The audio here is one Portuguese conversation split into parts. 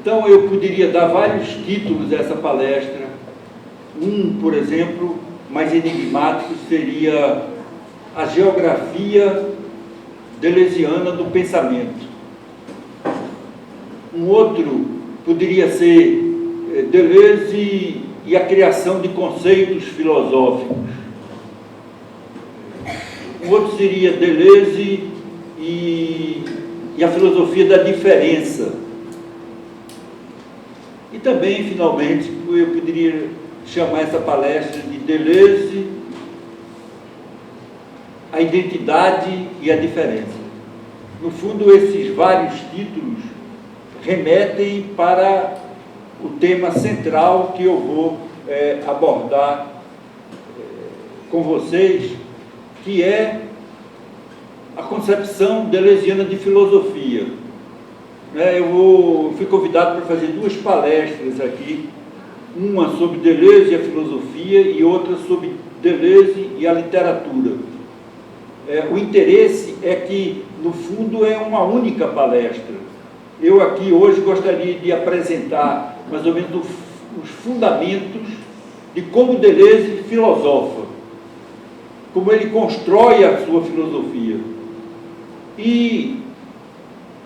Então, eu poderia dar vários títulos a essa palestra. Por exemplo, mais enigmático, seria a geografia deleuziana do pensamento. Um outro poderia ser Deleuze e a criação de conceitos filosóficos. Um outro seria Deleuze e a filosofia da diferença. E também, finalmente, eu poderia chamar essa palestra de Deleuze, a identidade e a diferença. No fundo, esses vários títulos remetem para o tema central que eu vou abordar com vocês, que é a concepção deleuziana de filosofia. Eu fui convidado para fazer 2 palestras aqui, uma sobre Deleuze e a filosofia e outra sobre Deleuze e a literatura. O interesse é que, no fundo, é uma única palestra. Eu aqui hoje gostaria de apresentar mais ou menos os fundamentos de como Deleuze filosofa, como ele constrói a sua filosofia. E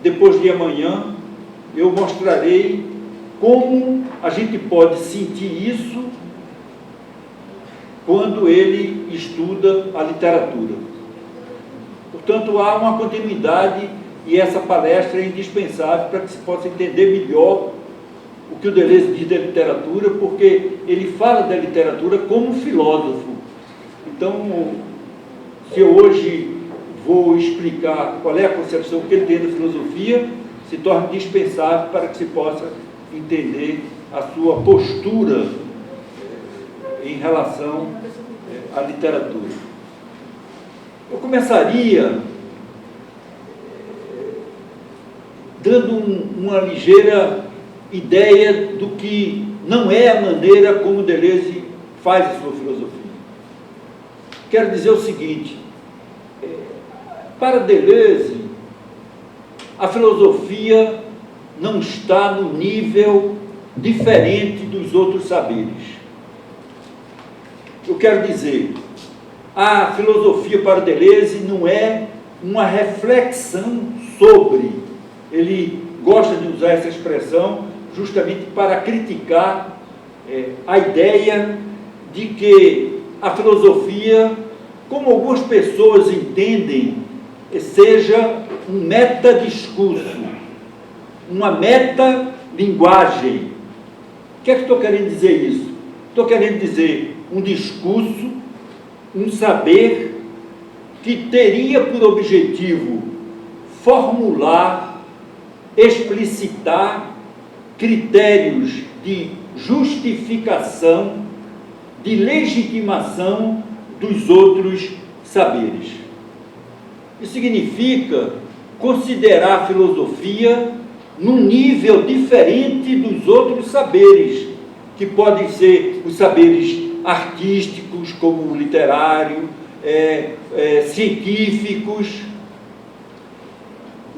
depois de amanhã eu mostrarei como a gente pode sentir isso quando ele estuda a literatura. Portanto, há uma continuidade e essa palestra é indispensável para que se possa entender melhor o que o Deleuze diz da literatura, porque ele fala da literatura como filósofo. Então, se eu hoje vou explicar qual é a concepção que ele tem da filosofia, se torna indispensável para que se possa entender a sua postura em relação à literatura. Eu começaria dando uma ligeira ideia do que não é a maneira como Deleuze faz a sua filosofia. Quero dizer o seguinte: para Deleuze, a filosofia não está no nível diferente dos outros saberes. Eu quero dizer, a filosofia para Deleuze não é uma reflexão sobre. Ele gosta de usar essa expressão justamente para criticar a ideia de que a filosofia, como algumas pessoas entendem, seja um metadiscurso, uma metalinguagem. O que é que estou querendo dizer isso? Estou querendo dizer um discurso, um saber que teria por objetivo formular, explicitar critérios de justificação, de legitimação dos outros saberes. Isso significa considerar a filosofia num nível diferente dos outros saberes, que podem ser os saberes artísticos, como o literário, científicos.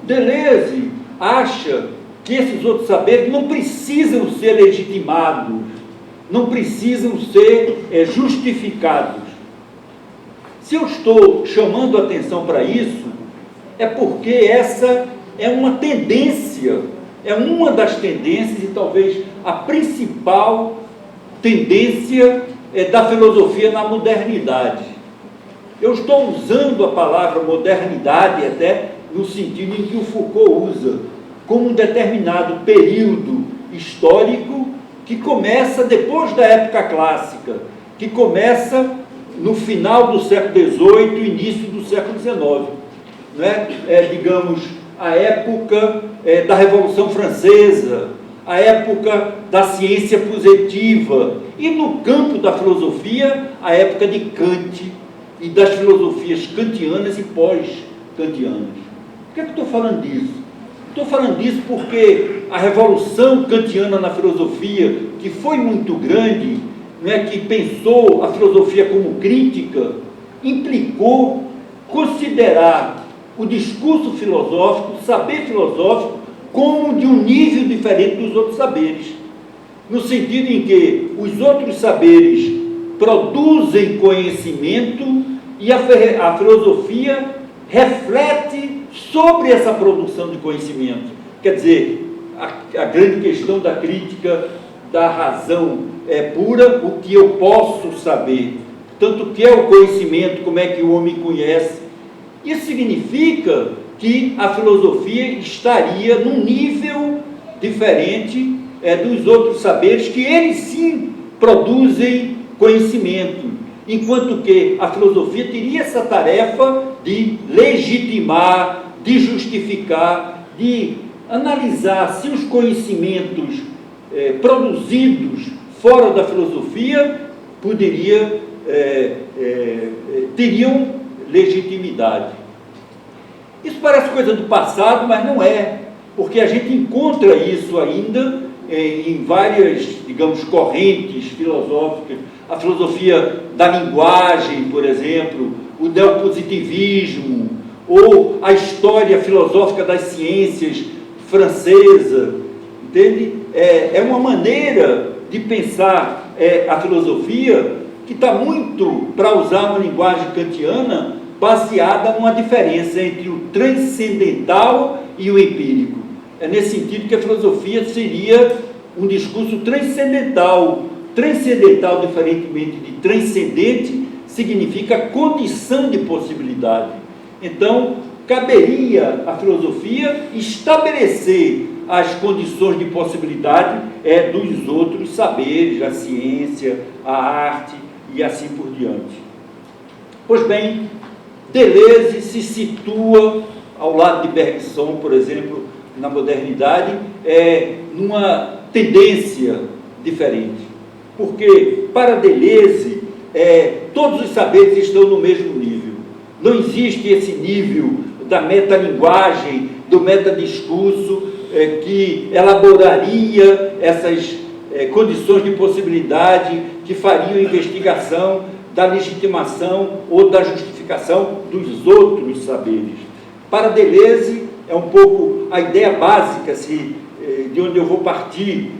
Deleuze acha que esses outros saberes não precisam ser legitimados, não precisam ser justificados. Se eu estou chamando a atenção para isso, é porque essa é uma tendência, é uma das tendências, e talvez a principal tendência da filosofia na modernidade. Eu estou usando a palavra modernidade até no sentido em que o Foucault usa, como um determinado período histórico que começa depois da época clássica, que começa no final do século XVIII e início do século XIX. Não é? Digamos, a época da Revolução Francesa, a época da ciência positiva, e no campo da filosofia, a época de Kant e das filosofias kantianas e pós-kantianas. Por que eu estou falando disso? Estou falando disso porque a revolução kantiana na filosofia, que foi muito grande, que pensou a filosofia como crítica, implicou considerar o discurso filosófico, o saber filosófico, como de um nível diferente dos outros saberes, no sentido em que os outros saberes produzem conhecimento e a filosofia reflete sobre essa produção de conhecimento. Quer dizer, a grande questão da crítica da razão é pura, o que eu posso saber, tanto o que é o conhecimento, como é que o homem conhece. Isso significa que a filosofia estaria num nível diferente dos outros saberes, que eles sim produzem conhecimento, enquanto que a filosofia teria essa tarefa de legitimar, de justificar, de analisar se os conhecimentos produzidos fora da filosofia teriam legitimidade. Isso parece coisa do passado, mas não é, porque a gente encontra isso ainda em várias, digamos, correntes filosóficas. A filosofia da linguagem, por exemplo, o neopositivismo, ou a história filosófica das ciências francesa, entende? É uma maneira de pensar a filosofia que está muito, para usar uma linguagem kantiana, baseada numa diferença entre o transcendental e o empírico. É nesse sentido que a filosofia seria um discurso transcendental. Transcendental, diferentemente de transcendente, significa condição de possibilidade. Então, caberia à filosofia estabelecer as condições de possibilidade dos outros saberes, a ciência, a arte e assim por diante. Pois bem, Deleuze se situa ao lado de Bergson, por exemplo, na modernidade, numa tendência diferente. Porque, para Deleuze, todos os saberes estão no mesmo nível. Não existe esse nível da metalinguagem, do metadiscurso, que elaboraria essas condições de possibilidade que fariam a investigação da legitimação ou da justificação dos outros saberes. Para Deleuze, é um pouco a ideia básica, de onde eu vou partir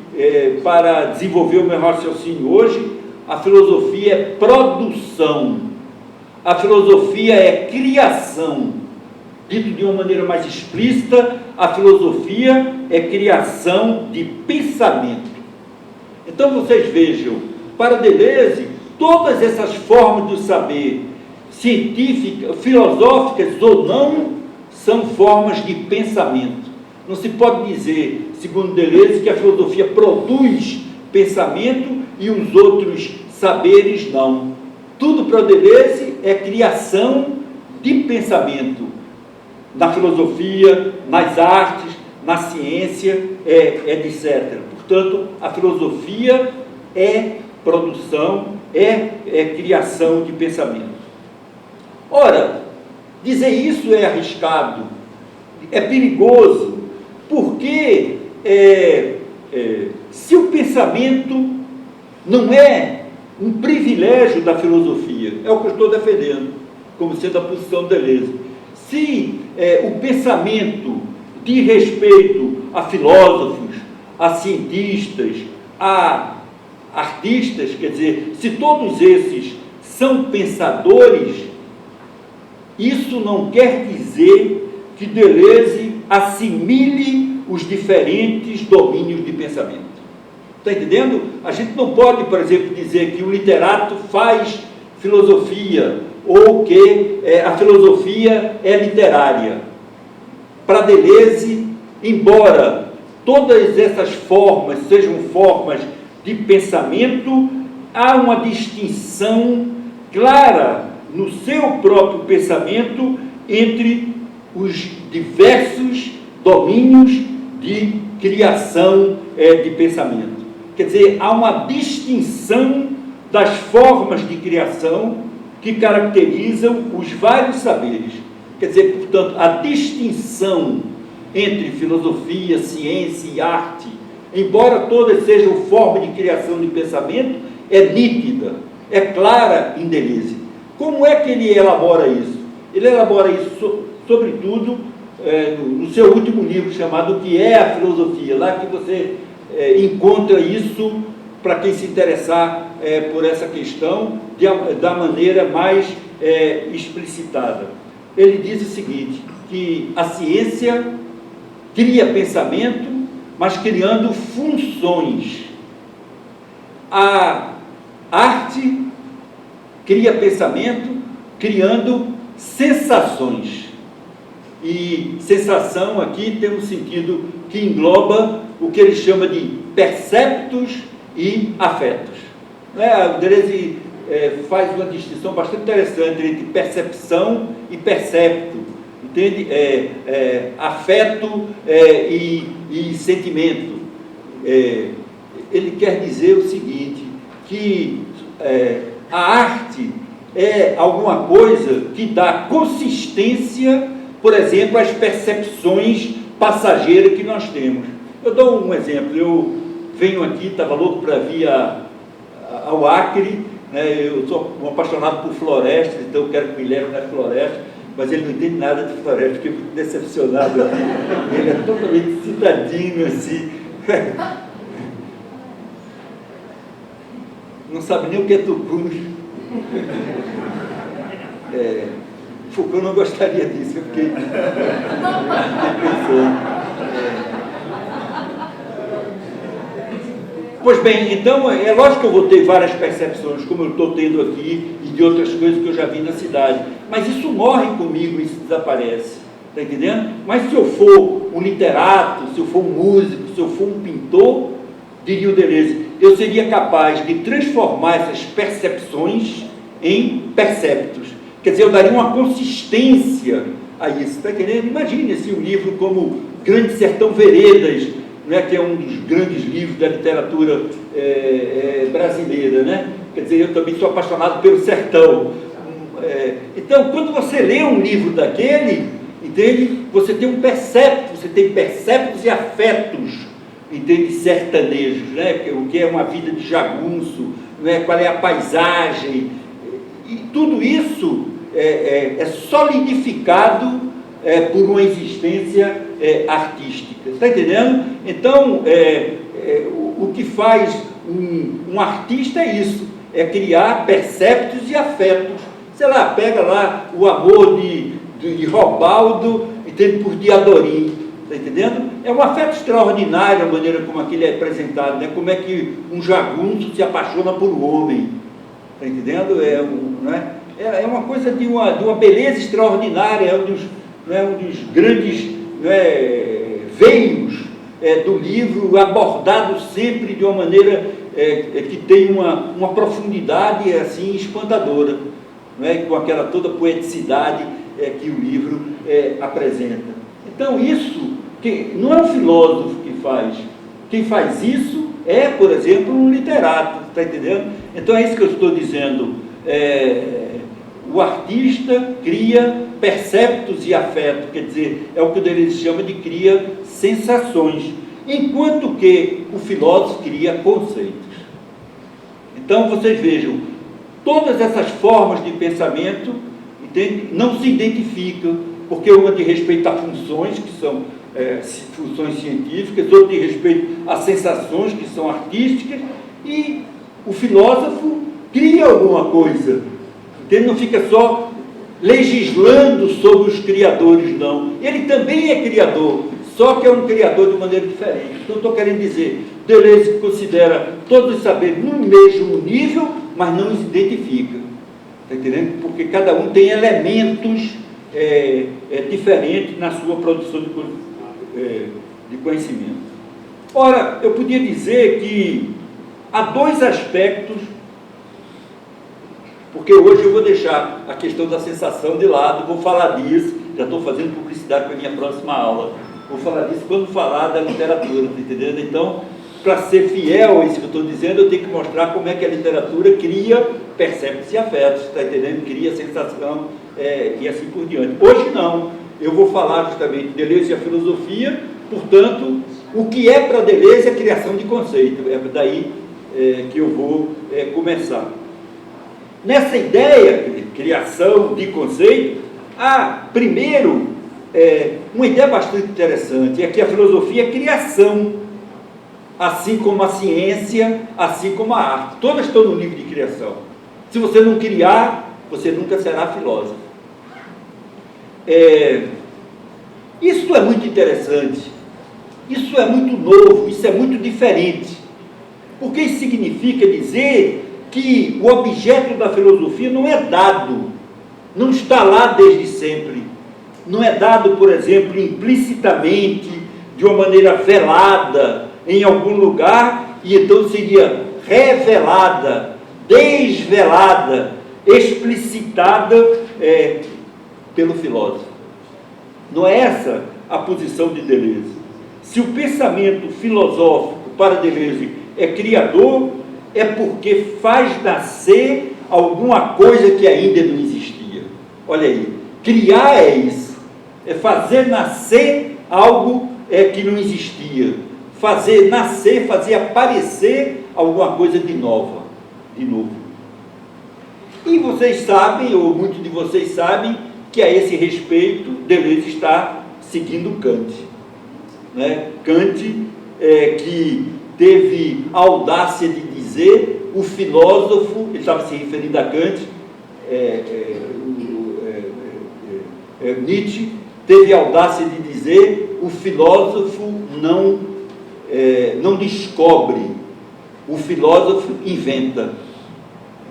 para desenvolver o meu raciocínio hoje. A filosofia é produção, a filosofia é criação. Dito de uma maneira mais explícita, a filosofia é criação de pensamento. Então vocês vejam, para Deleuze, todas essas formas do saber, científicas, filosóficas ou não, são formas de pensamento. Não se pode dizer, segundo Deleuze, que a filosofia produz pensamento e os outros saberes não. Tudo para Deleuze é criação de pensamento. Na filosofia, nas artes, na ciência, etc. Portanto, a filosofia é produção, é criação de pensamento. Ora, dizer isso é arriscado, é perigoso, porque se o pensamento não é um privilégio da filosofia, é o que eu estou defendendo, como sendo a posição de Deleuze. Se o pensamento diz respeito a filósofos, a cientistas, a artistas, quer dizer, se todos esses são pensadores, isso não quer dizer que Deleuze assimile os diferentes domínios de pensamento. Está entendendo? A gente não pode, por exemplo, dizer que o literato faz filosofia ou que a filosofia é literária. Para Deleuze, embora todas essas formas sejam formas de pensamento, há uma distinção clara no seu próprio pensamento entre os diversos domínios de criação de pensamento. Quer dizer, há uma distinção das formas de criação que caracterizam os vários saberes. Quer dizer, portanto, a distinção entre filosofia, ciência e arte, embora todas sejam formas de criação de pensamento, é nítida, é clara em Deleuze. Como é que ele elabora isso? Ele elabora isso, sobretudo, no seu último livro, chamado O que é a Filosofia, lá que você encontra isso para quem se interessar por essa questão da maneira mais explicitada. Ele diz o seguinte, que a ciência cria pensamento, mas criando funções. A arte cria pensamento, criando sensações. E sensação aqui tem um sentido que engloba o que ele chama de perceptos e afetos. O Deleuze faz uma distinção bastante interessante entre percepção e percepto, entende? Afeto e sentimento. Ele quer dizer o seguinte, que a arte é alguma coisa que dá consistência, por exemplo, às percepções passageiras que nós temos. Eu dou um exemplo, eu venho aqui, estava louco para vir ao Acre, né? Eu sou um apaixonado por florestas, então eu quero que me leve nas florestas, mas ele não entende nada de floresta, fiquei muito decepcionado. Ele é totalmente citadino, assim. Não sabe nem o que é tucunus. Foucault não gostaria disso, eu fiquei pensando. Pois bem, então, é lógico que eu vou ter várias percepções, como eu estou tendo aqui, e de outras coisas que eu já vi na cidade, mas isso morre comigo, isso desaparece, está entendendo? Mas se eu for um literato, se eu for um músico, se eu for um pintor, diria o Deleuze, eu seria capaz de transformar essas percepções em perceptos. Quer dizer, eu daria uma consistência a isso, está entendendo? Imagine assim, um livro como Grande Sertão Veredas, né, que é um dos grandes livros da literatura brasileira, né? Quer dizer, eu também sou apaixonado pelo sertão. Então, quando você lê um livro daquele, entende? Você tem um percepto, você tem perceptos e afetos, entende? Sertanejos, né? O que é uma vida de jagunço, né? Qual é a paisagem, e tudo isso é solidificado por uma existência artística. Está entendendo? Então, o que faz um artista é isso, é criar perceptos e afetos. Sei lá, pega lá o amor de Robaldo, entende, por Diadorim, está entendendo? É um afeto extraordinário a maneira como aquilo é apresentado, né? Como é que um jagunço se apaixona por um homem, está entendendo? É uma coisa de uma beleza extraordinária, é um dos grandes veios do livro, abordado sempre de uma maneira que tem uma profundidade assim espantadora, com aquela toda poeticidade que o livro apresenta. Então isso que não é um filósofo que faz, quem faz isso é, por exemplo, um literato, está entendendo? Então é isso que eu estou dizendo, o artista cria perceptos e afetos, quer dizer, é o que o Deleuze chama de cria sensações, enquanto que o filósofo cria conceitos. Então vocês vejam, todas essas formas de pensamento, entende, não se identificam, porque uma diz respeito a funções, que são funções científicas, outra diz respeito a sensações, que são artísticas, e o filósofo cria alguma coisa, entende? Não fica só legislando sobre os criadores, não. Ele também é criador, só que é um criador de maneira diferente. Então, estou querendo dizer, Deleuze considera todos os saberes no mesmo nível, mas não os identifica. Está entendendo? Porque cada um tem elementos diferentes na sua produção de conhecimento. Ora, eu podia dizer que há dois aspectos, porque hoje eu vou deixar a questão da sensação de lado, vou falar disso, já estou fazendo publicidade para a minha próxima aula, vou falar disso quando falar da literatura, tá entendendo? Então, para ser fiel a isso que eu estou dizendo, eu tenho que mostrar como é que a literatura cria perceptos e afetos, está entendendo? Cria sensação e assim por diante. Hoje não, eu vou falar justamente de Deleuze e a filosofia, portanto, o que é para Deleuze a criação de conceito, é daí que eu vou começar. Nessa ideia de criação de conceito, há primeiro uma ideia bastante interessante é que a filosofia é criação, assim como a ciência, assim como a arte. Todas estão no livro de criação. Se você não criar, você nunca será filósofo. Isso é muito interessante, isso é muito novo, isso é muito diferente, porque isso significa dizer que o objeto da filosofia não é dado, não está lá desde sempre, não é dado, por exemplo, implicitamente, de uma maneira velada, em algum lugar, e então seria revelada, desvelada, explicitada pelo filósofo. Não é essa a posição de Deleuze. Se o pensamento filosófico para Deleuze é criador, é porque faz nascer alguma coisa que ainda não existia. Olha aí, criar é isso, é fazer nascer algo que não existia, fazer nascer, fazer aparecer alguma coisa de novo. E vocês sabem, ou muitos de vocês sabem, que a esse respeito Deleuze está seguindo Kant. Kant, que teve a audácia de dizer, o filósofo, ele estava se referindo a Kant, Nietzsche, teve a audácia de dizer, o filósofo não descobre, o filósofo inventa.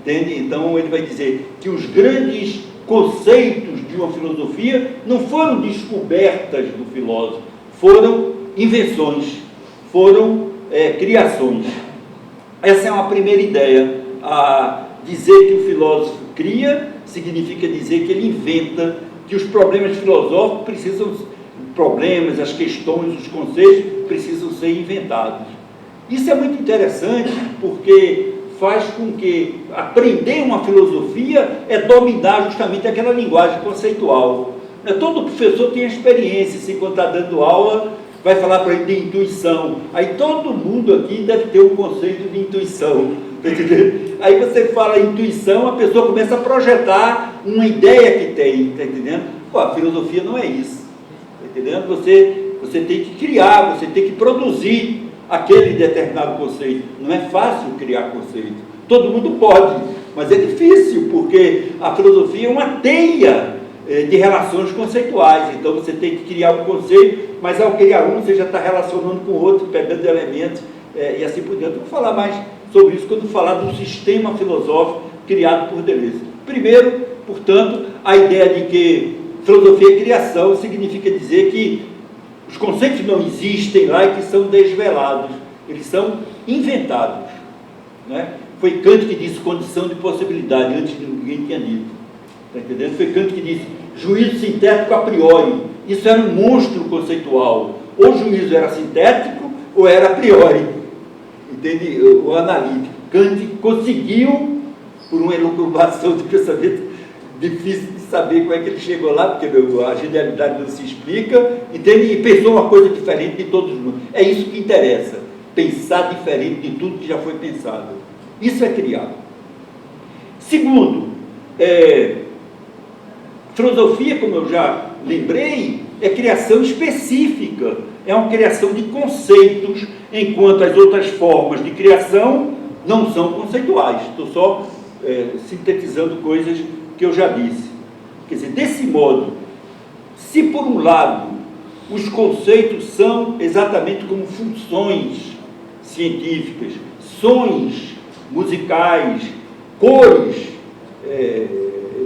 Entende? Então ele vai dizer que os grandes conceitos de uma filosofia não foram descobertas do filósofo, foram invenções, foram criações. Essa é uma primeira ideia. Dizer que o filósofo cria significa dizer que ele inventa, que os problemas filosóficos as questões, os conceitos precisam ser inventados. Isso é muito interessante porque faz com que aprender uma filosofia é dominar justamente aquela linguagem conceitual. Todo professor tem experiência, se quando está dando aula, vai falar para ele de intuição. Aí todo mundo aqui deve ter um conceito de intuição. Tá entendendo? Aí você fala intuição, a pessoa começa a projetar uma ideia que tem. Está entendendo? A filosofia não é isso. Está entendendo? Você tem que criar, você tem que produzir aquele determinado conceito. Não é fácil criar conceito. Todo mundo pode, mas é difícil, porque a filosofia é uma teia de relações conceituais. Então você tem que criar um conceito, mas ao criar um, você já está relacionando com o outro, pegando elementos e assim por diante. Eu vou falar mais sobre isso quando falar do sistema filosófico criado por Deleuze. Primeiro, portanto, a ideia de que filosofia é criação significa dizer que os conceitos não existem lá e que são desvelados, eles são inventados. Foi Kant que disse condição de possibilidade, antes de ninguém tinha dito. Está entendendo? Foi Kant que disse juízo sintético a priori. Isso era um monstro conceitual. Ou o juízo era sintético ou era a priori. Entende? O analítico. Kant conseguiu, por uma elucubração de pensamento difícil de saber como é que ele chegou lá, porque a genialidade não se explica, entende? E pensou uma coisa diferente de todos nós. É isso que interessa. Pensar diferente de tudo que já foi pensado. Isso é criar. Segundo, filosofia, como eu já lembrei, é criação específica, é uma criação de conceitos, enquanto as outras formas de criação não são conceituais. Estou só sintetizando coisas que eu já disse. Quer dizer, desse modo, se por um lado os conceitos são exatamente como funções científicas, sons musicais, cores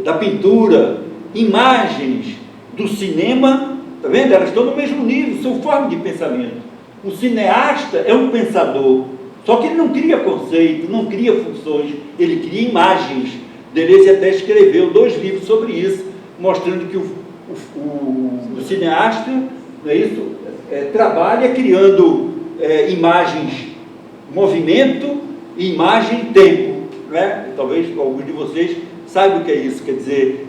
da pintura, imagens do cinema, está vendo? Elas estão no mesmo nível, são formas de pensamento. O cineasta é um pensador, só que ele não cria conceito, não cria funções, ele cria imagens. Deleuze até escreveu 2 livros sobre isso, mostrando que o cineasta, não é isso? Trabalha criando imagens, movimento e imagem tempo. Talvez alguns de vocês saibam o que é isso, quer dizer,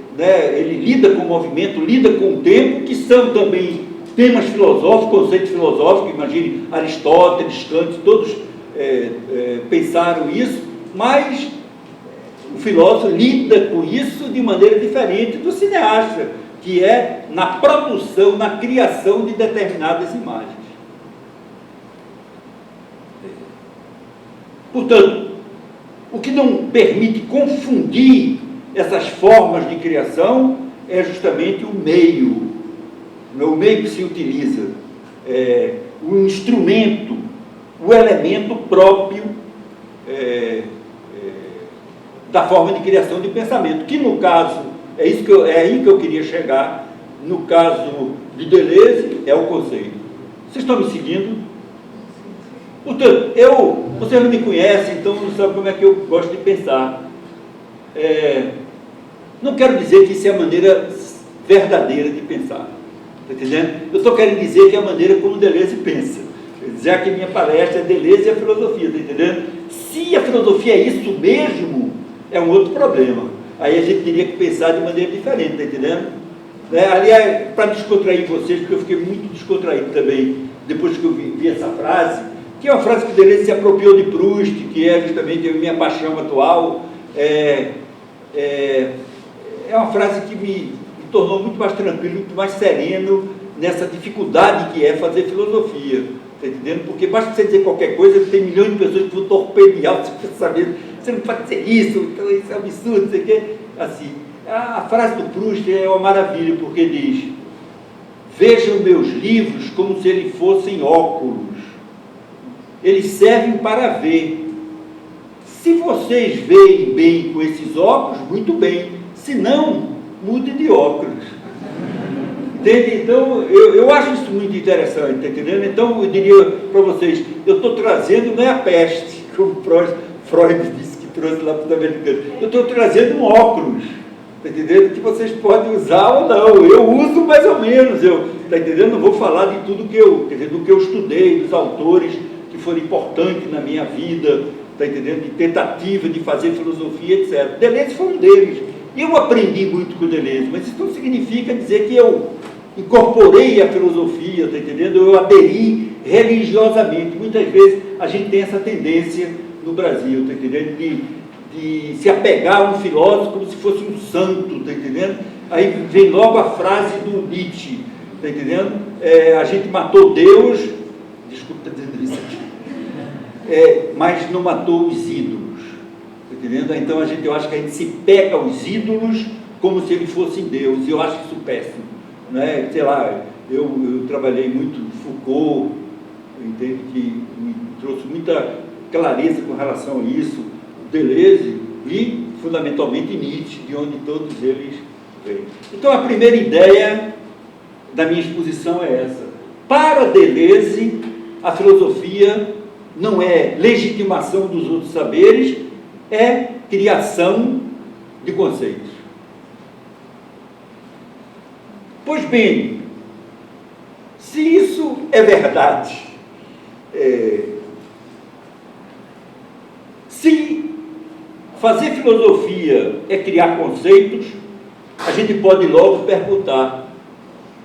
ele lida com o movimento, lida com o tempo, que são também temas filosóficos, conceitos filosóficos. Imagine Aristóteles, Kant, todos pensaram isso, mas o filósofo lida com isso de maneira diferente do cineasta, que é na produção, na criação de determinadas imagens. Portanto, o que não permite confundir essas formas de criação é justamente o meio que se utiliza, o instrumento, o elemento próprio da forma de criação de pensamento, que no caso, é aí que eu queria chegar, no caso de Deleuze, é o conceito. Vocês estão me seguindo? Portanto, vocês não me conhecem, então não sabem como é que eu gosto de pensar. Não quero dizer que isso é a maneira verdadeira de pensar, está entendendo? Eu estou querendo dizer que é a maneira como Deleuze pensa. Já que minha palestra é Deleuze e a filosofia, está entendendo? Se a filosofia é isso mesmo, é um outro problema. Aí a gente teria que pensar de maneira diferente, está entendendo? Aliás, para descontrair vocês, porque eu fiquei muito descontraído também, depois que eu vi essa frase, que é uma frase que Deleuze se apropriou de Proust, que é justamente a minha paixão atual. É uma frase que me tornou muito mais tranquilo, muito mais sereno nessa dificuldade que é fazer filosofia. Está entendendo? Porque basta você dizer qualquer coisa, tem milhões de pessoas que vão torpedear o seu pensamento. Você não pode dizer isso, então isso é um absurdo, não sei o quê. Assim, a frase do Proust é uma maravilha, porque diz: vejam meus livros como se eles fossem óculos. Eles servem para ver. Se vocês veem bem com esses óculos, muito bem. Se não, mude de óculos. Entende? Então, eu acho isso muito interessante, está entendendo? Então, eu diria para vocês, eu estou trazendo, não é a peste, como Freud disse que trouxe lá para os americanos. Eu estou trazendo um óculos, está entendendo? Que vocês podem usar ou não. Eu uso mais ou menos, está entendendo? Não vou falar de tudo do que eu estudei, dos autores que foram importantes na minha vida, está entendendo? De tentativa de fazer filosofia, etc. Deleuze foi um deles. Eu aprendi muito com Deleuze, mas isso não significa dizer que eu incorporei a filosofia, está entendendo? Eu aderi religiosamente. Muitas vezes a gente tem essa tendência no Brasil, está entendendo? De se apegar a um filósofo como se fosse um santo, está entendendo? Aí vem logo a frase do Nietzsche, está entendendo? A gente matou Deus, desculpa estar dizendo isso aqui, mas não matou os ídolos, está entendendo? Então eu acho que a gente se pega aos ídolos como se eles fossem Deus, e eu acho isso péssimo. Né? Sei lá, eu trabalhei muito Foucault, entendo que me trouxe muita clareza com relação a isso, Deleuze e, fundamentalmente, Nietzsche, de onde todos eles vêm. Então, a primeira ideia da minha exposição é essa. Para Deleuze, a filosofia não é legitimação dos outros saberes, é criação de conceitos. Pois bem, se isso é verdade, se fazer filosofia é criar conceitos, a gente pode logo perguntar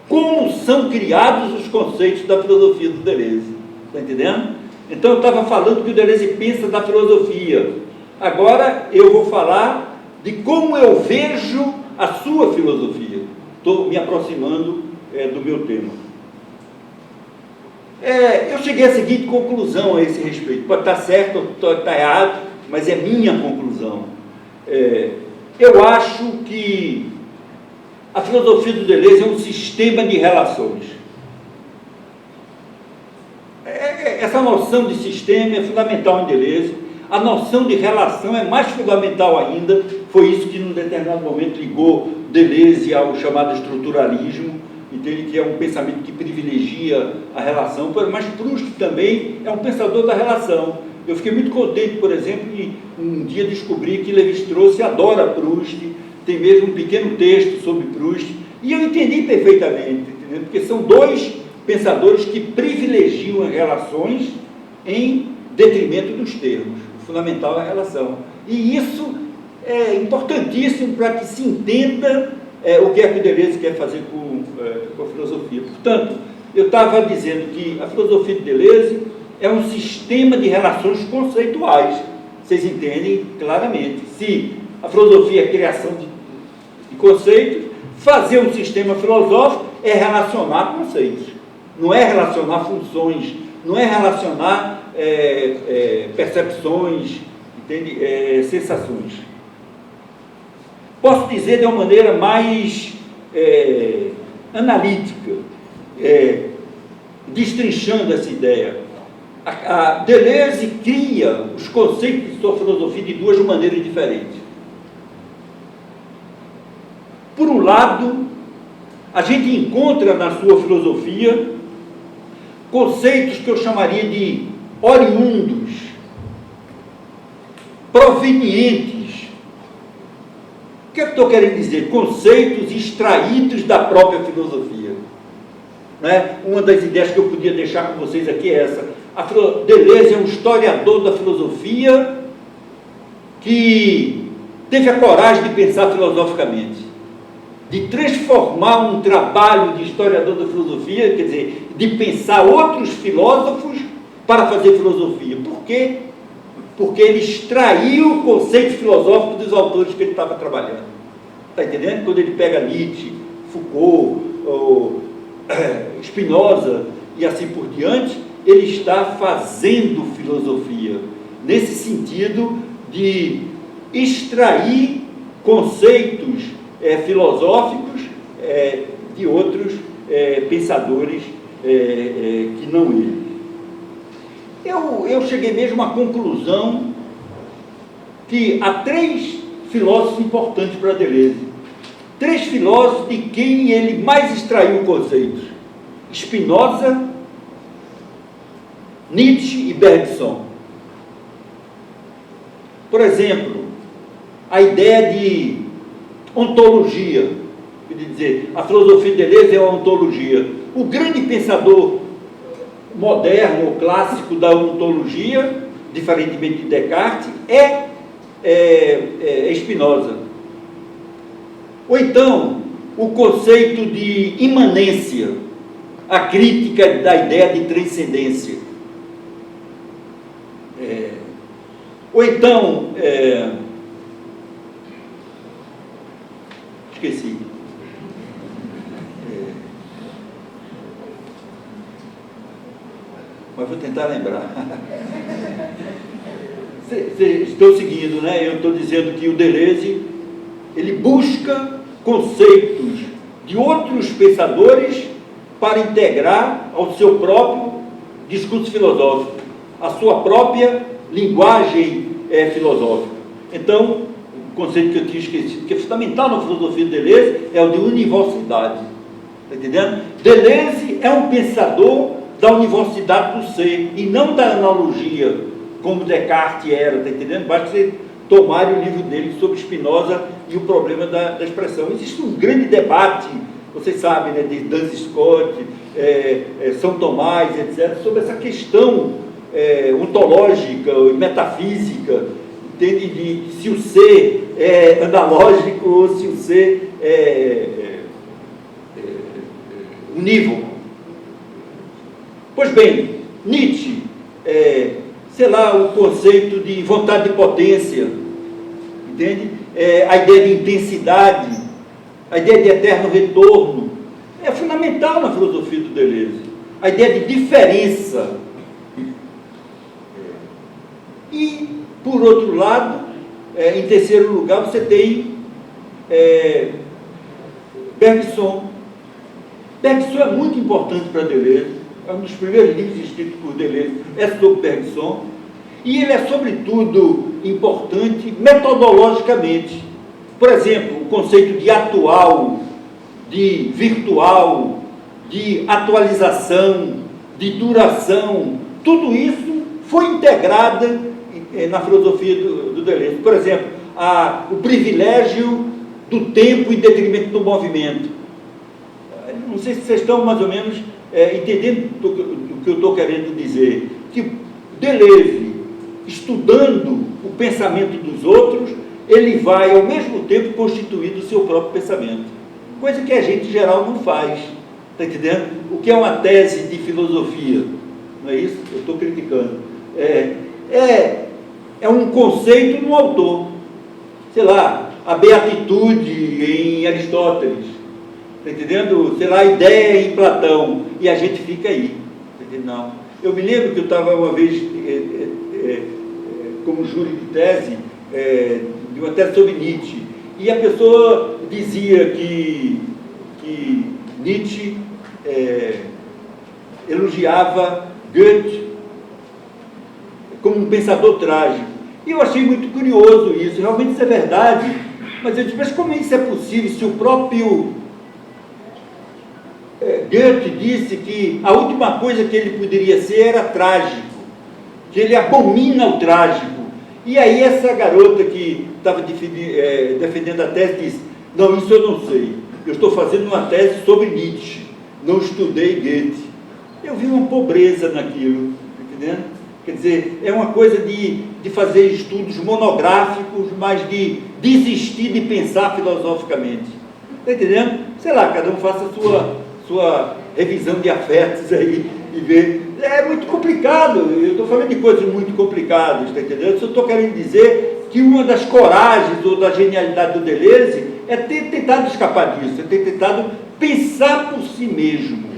como são criados os conceitos da filosofia do Deleuze. Está entendendo? Então eu estava falando que o Deleuze pensa da filosofia. Agora eu vou falar de como eu vejo a sua filosofia. Estou me aproximando do meu tema. Eu cheguei à seguinte conclusão a esse respeito. Pode estar certo, pode estar errado, mas é minha conclusão. Eu acho que a filosofia do Deleuze é um sistema de relações. Essa noção de sistema é fundamental em Deleuze. A noção de relação é mais fundamental ainda. Foi isso que, num determinado momento, ligou Deleuze ao chamado estruturalismo, entende? Que é um pensamento que privilegia a relação, mas Proust também é um pensador da relação. Eu fiquei muito contente, por exemplo, em um dia descobrir que Lévi-Strauss adora Proust, tem mesmo um pequeno texto sobre Proust, e eu entendi perfeitamente, entendeu? Porque são dois pensadores que privilegiam as relações em detrimento dos termos. O fundamental é a relação. E isso é importantíssimo para que se entenda o que é que o Deleuze quer fazer com a filosofia. Portanto, eu estava dizendo que a filosofia de Deleuze é um sistema de relações conceituais. Vocês entendem claramente. Se a filosofia é a criação de conceitos, Fazer um sistema filosófico é relacionar conceitos, não é relacionar funções, não é relacionar percepções, entende? Sensações. Posso dizer de uma maneira mais analítica, destrinchando essa ideia. A Deleuze cria os conceitos de sua filosofia de duas maneiras diferentes. Por um lado, a gente encontra na sua filosofia conceitos que eu chamaria de oriundos, provenientes. O que eu estou querendo dizer? Conceitos extraídos da própria filosofia. Né? Uma das ideias que eu podia deixar com vocês aqui é essa. Deleuze é um historiador da filosofia que teve a coragem de pensar filosoficamente, de transformar um trabalho de historiador da filosofia, quer dizer, de pensar outros filósofos para fazer filosofia. Por quê? Porque ele extraiu o conceito filosófico dos autores que ele estava trabalhando. Está entendendo? Quando ele pega Nietzsche, Foucault, Spinoza e assim por diante, ele está fazendo filosofia, nesse sentido de extrair conceitos filosóficos de outros pensadores que não ele. Eu cheguei mesmo à conclusão que há três filósofos importantes para Deleuze. Três filósofos de quem ele mais extraiu conceitos: Spinoza, Nietzsche e Bergson. Por exemplo, a ideia de ontologia, quer dizer, a filosofia de Deleuze é uma ontologia. O grande pensador moderno ou clássico da ontologia, diferentemente de Descartes, é Spinoza. Ou então, o conceito de imanência, a crítica da ideia de transcendência. Ou então, esqueci. Mas vou tentar lembrar. Estou seguindo, né? Eu estou dizendo que o Deleuze, ele busca conceitos de outros pensadores para integrar ao seu próprio discurso filosófico, a sua própria linguagem filosófica. Então, o conceito que eu tinha esquecido, que é fundamental na filosofia de Deleuze, é o de universalidade. Está entendendo? Deleuze é um pensador da universidade do ser, e não da analogia, como Descartes era, está entendendo? Basta você tomar o livro dele sobre Spinoza e o problema da expressão. Existe um grande debate, vocês sabem, né, de Duns Scott, São Tomás, etc., sobre essa questão ontológica e metafísica, entende? De se o ser é analógico ou se o ser é unívoco. Pois bem, Nietzsche, sei lá, o conceito de vontade de potência, entende? A ideia de intensidade, a ideia de eterno retorno, é fundamental na filosofia do Deleuze. A ideia de diferença. E, por outro lado, em terceiro lugar, você tem Bergson. Bergson é muito importante para Deleuze. É um dos primeiros livros escritos por Deleuze, é sobre Bergson, e ele é, sobretudo, importante metodologicamente. Por exemplo, o conceito de atual, de virtual, de atualização, de duração, tudo isso foi integrado na filosofia do Deleuze. Por exemplo, o privilégio do tempo em detrimento do movimento. Não sei se vocês estão mais ou menos entendendo o que eu estou querendo dizer, que Deleuze, estudando o pensamento dos outros, ele vai, ao mesmo tempo, constituindo o seu próprio pensamento. Coisa que a gente, em geral, não faz. Está entendendo? O que é uma tese de filosofia? Não é isso? Eu estou criticando. É um conceito no autor. Sei lá, a beatitude em Aristóteles. está entendendo? Sei lá, a ideia em Platão, e a gente fica aí. Tá entendendo? Não. Eu me lembro que eu estava uma vez como júri de tese, de uma tese sobre Nietzsche, e a pessoa dizia que Nietzsche elogiava Goethe como um pensador trágico. E eu achei muito curioso isso, realmente isso é verdade, mas eu disse, mas como isso é possível se o próprio Goethe disse que a última coisa que ele poderia ser era trágico, que ele abomina o trágico. E aí essa garota que estava defendendo a tese disse, não, isso eu não sei, eu estou fazendo uma tese sobre Nietzsche, não estudei Goethe. Eu vi uma pobreza naquilo, entendendo? Quer dizer, é uma coisa de fazer estudos monográficos, mas de desistir de pensar filosoficamente. Está entendendo? Sei lá, cada um faça a sua revisão de afetos aí e ver. É muito complicado, eu estou falando de coisas muito complicadas, está entendendo? Eu estou querendo dizer que uma das coragens ou da genialidade do Deleuze é ter tentado escapar disso, é ter tentado pensar por si mesmo,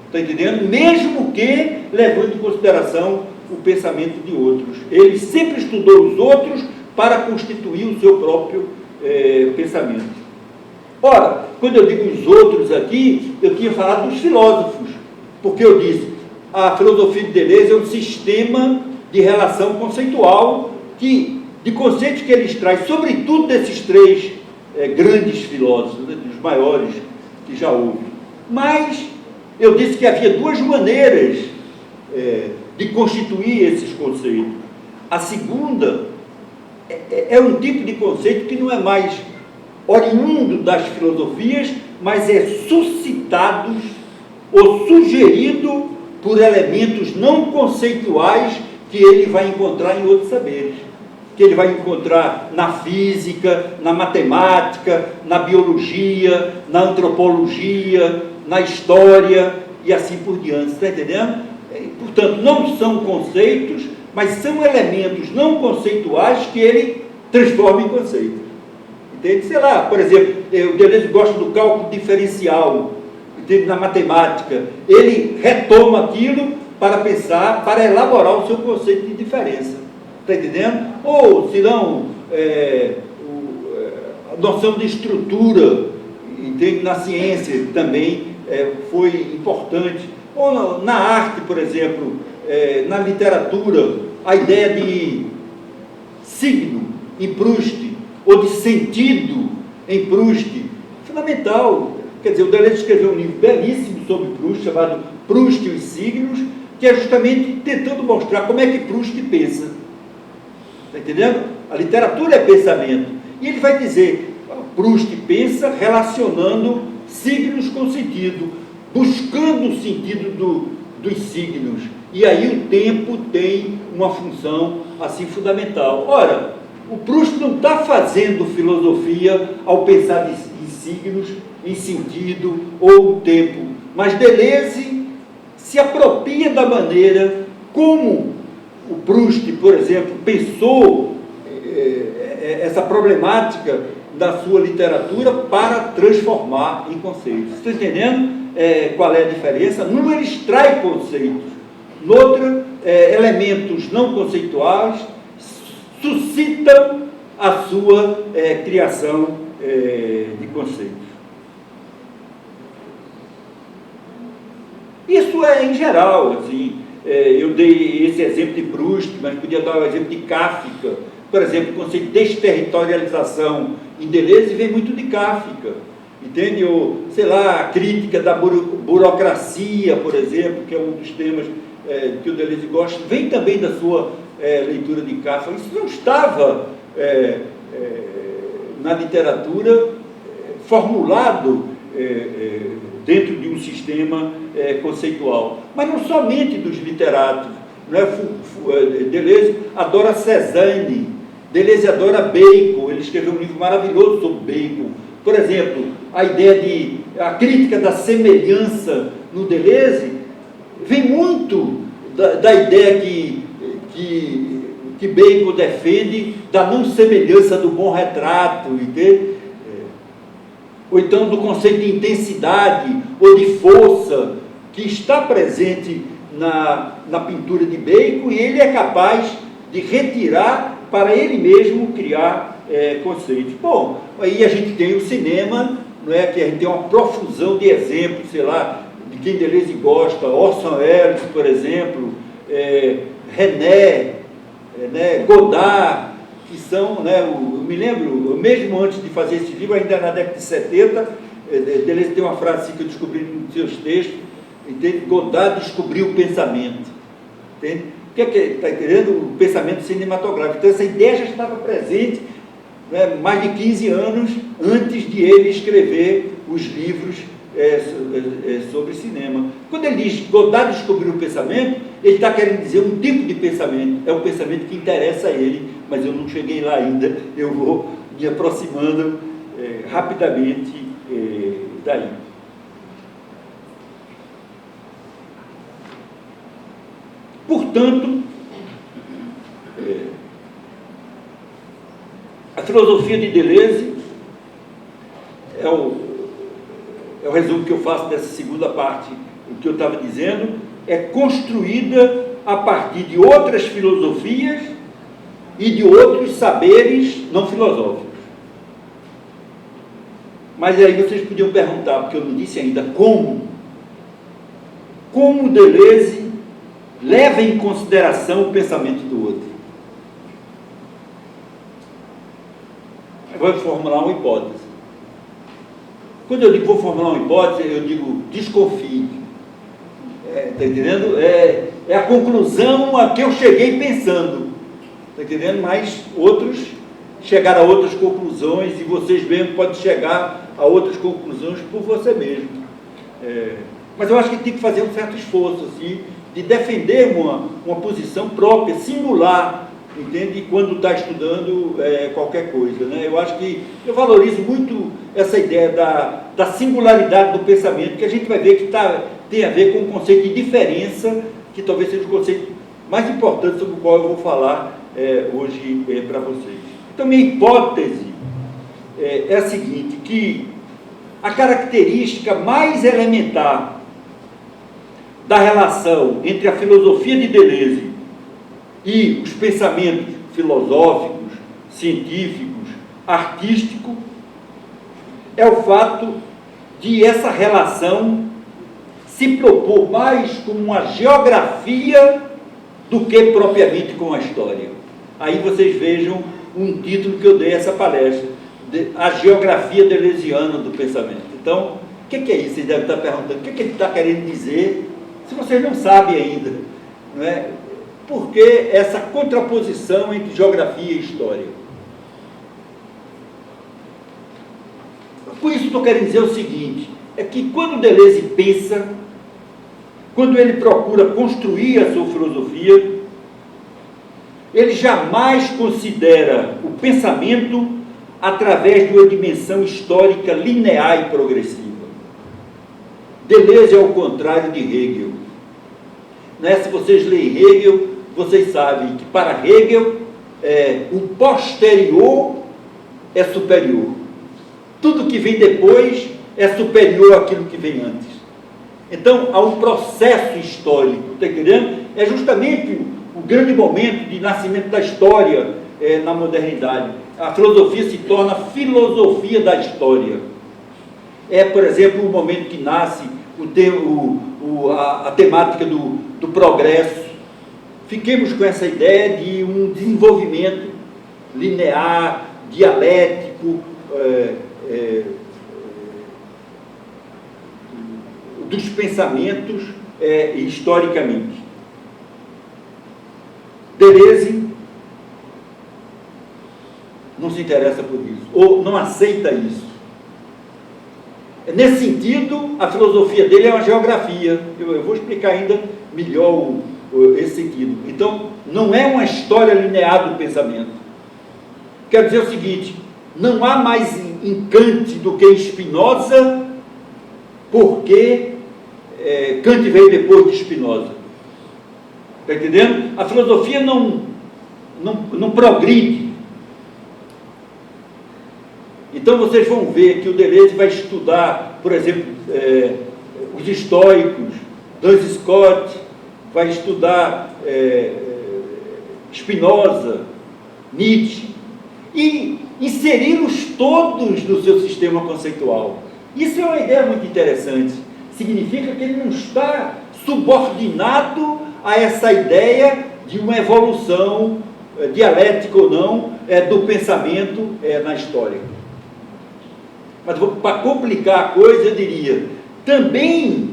está entendendo? Mesmo que levando em consideração o pensamento de outros. Ele sempre estudou os outros para constituir o seu próprio pensamento. Ora, quando eu digo os outros aqui, eu tinha falado dos filósofos, porque eu disse, a filosofia de Deleuze é um sistema de relação conceitual de conceitos que ele extrai, sobretudo desses três grandes filósofos, né, dos maiores que já houve. Mas eu disse que havia duas maneiras de constituir esses conceitos. A segunda é um tipo de conceito que não é mais oriundo das filosofias, mas é suscitado ou sugerido por elementos não conceituais que ele vai encontrar em outros saberes, que ele vai encontrar na física, na matemática, na biologia, na antropologia, na história e assim por diante. Está entendendo? Portanto, não são conceitos, mas são elementos não conceituais que ele transforma em conceitos. Entende? Sei lá, por exemplo, o Deleuze gosta do cálculo diferencial, entende? Na matemática. Ele retoma aquilo para pensar, para elaborar o seu conceito de diferença. Está entendendo? Ou, se não, a noção de estrutura, entende? Na ciência também foi importante. Ou na arte, por exemplo, na literatura, a ideia de signo em Proust, ou de sentido em Proust, fundamental. Quer dizer, o Deleuze escreveu um livro belíssimo sobre Proust, chamado Proust e os Signos, que é justamente tentando mostrar como é que Proust pensa. Está entendendo? A literatura é pensamento. E ele vai dizer, Proust pensa relacionando signos com sentido, buscando o sentido dos signos. E aí o tempo tem uma função assim fundamental. Ora, o Proust não está fazendo filosofia ao pensar em signos, em sentido ou tempo, mas Deleuze se apropria da maneira como o Proust, por exemplo, pensou essa problemática da sua literatura para transformar em conceitos. Estão entendendo qual é a diferença? Num ele extrai conceitos, no outro, elementos não conceituais suscitam a sua criação de conceitos. Isso é em geral, assim, eu dei esse exemplo de Proust, mas podia dar o exemplo de Kafka. Por exemplo, o conceito de desterritorialização em Deleuze vem muito de Kafka, entende? Ou, sei lá, a crítica da burocracia, por exemplo, que é um dos temas que o Deleuze gosta, vem também da sua leitura de Kafka. Isso não estava na literatura formulado dentro de um sistema conceitual, mas não somente dos literatos. Não é? Deleuze adora Cézanne, Deleuze adora Bacon, ele escreveu um livro maravilhoso sobre Bacon. Por exemplo, a crítica da semelhança no Deleuze vem muito da ideia que Bacon defende da não semelhança do bom retrato, entende? ou então do conceito de intensidade ou de força, que está presente na pintura de Bacon, e ele é capaz de retirar para ele mesmo criar conceitos. Bom, aí a gente tem o cinema, não é, que a gente tem uma profusão de exemplos, sei lá, de quem Deleuze gosta, Orson Welles, por exemplo, René, Godard, que são, eu me lembro, mesmo antes de fazer esse livro, ainda na década de 70, Deleuze tem uma frase assim que eu descobri nos seus textos, entende? Godard descobriu o pensamento, entende? O que está entendendo? O pensamento cinematográfico. Então essa ideia já estava presente, mais de 15 anos antes de ele escrever os livros sobre cinema. Quando ele diz Godard descobriu o pensamento, ele está querendo dizer um tipo de pensamento, é um pensamento que interessa a ele, mas eu não cheguei lá ainda, eu vou me aproximando rapidamente daí. Portanto, a filosofia de Deleuze é o resumo que eu faço dessa segunda parte, o que eu estava dizendo, é construída a partir de outras filosofias e de outros saberes não filosóficos. Mas aí vocês podiam perguntar, porque eu não disse ainda, como Deleuze leva em consideração o pensamento do outro. Eu vou formular uma hipótese. Quando eu digo vou formular uma hipótese, eu digo desconfie. Está entendendo? É a conclusão a que eu cheguei pensando. Está entendendo? Mas outros chegaram a outras conclusões, e vocês mesmo podem chegar a outras conclusões por você mesmo. Mas eu acho que tem que fazer um certo esforço assim, de defender uma posição própria, singular, entende? Quando está estudando qualquer coisa, Eu acho que eu valorizo muito essa ideia da singularidade do pensamento, que a gente vai ver que tem a ver com o conceito de diferença, que talvez seja o conceito mais importante sobre o qual eu vou falar hoje para vocês. Então, minha hipótese é a seguinte, que a característica mais elementar da relação entre a filosofia de Deleuze e os pensamentos filosóficos, científicos, artísticos, é o fato de essa relação se propor mais como uma geografia do que propriamente com a história. Aí vocês vejam um título que eu dei a essa palestra, a geografia deleuziana do pensamento. Então, o que é isso? Vocês devem estar perguntando, o que ele está querendo dizer, se vocês não sabem ainda, não é? Por que essa contraposição entre geografia e história? Por isso estou querendo dizer o seguinte, é que quando Deleuze pensa, quando ele procura construir a sua filosofia, ele jamais considera o pensamento através de uma dimensão histórica linear e progressiva. Deleuze é o contrário de Hegel. Se vocês leem Hegel, vocês sabem que para Hegel o posterior é superior. Tudo que vem depois é superior àquilo que vem antes. Então, há um processo histórico, está entendendo? É justamente o grande momento de nascimento da história na modernidade. A filosofia se torna filosofia da história. Por exemplo, o momento que nasce a temática do progresso. Fiquemos com essa ideia de um desenvolvimento linear, dialético, dos pensamentos historicamente. Deleuze não se interessa por isso, ou não aceita isso. Nesse sentido, a filosofia dele é uma geografia. Eu vou explicar ainda melhor esse sentido. Então, não é uma história linear do pensamento. Quero dizer o seguinte, não há mais em Kant do que em Spinoza, porque Kant veio depois de Spinoza. Está entendendo? A filosofia não progride. Então vocês vão ver que o Deleuze vai estudar, por exemplo, os estoicos, Duns Scott, vai estudar Spinoza, Nietzsche, e inseri-los todos no seu sistema conceitual. Isso é uma ideia muito interessante. Significa que ele não está subordinado a essa ideia de uma evolução dialética ou não do pensamento na história. Mas para complicar a coisa, eu diria, também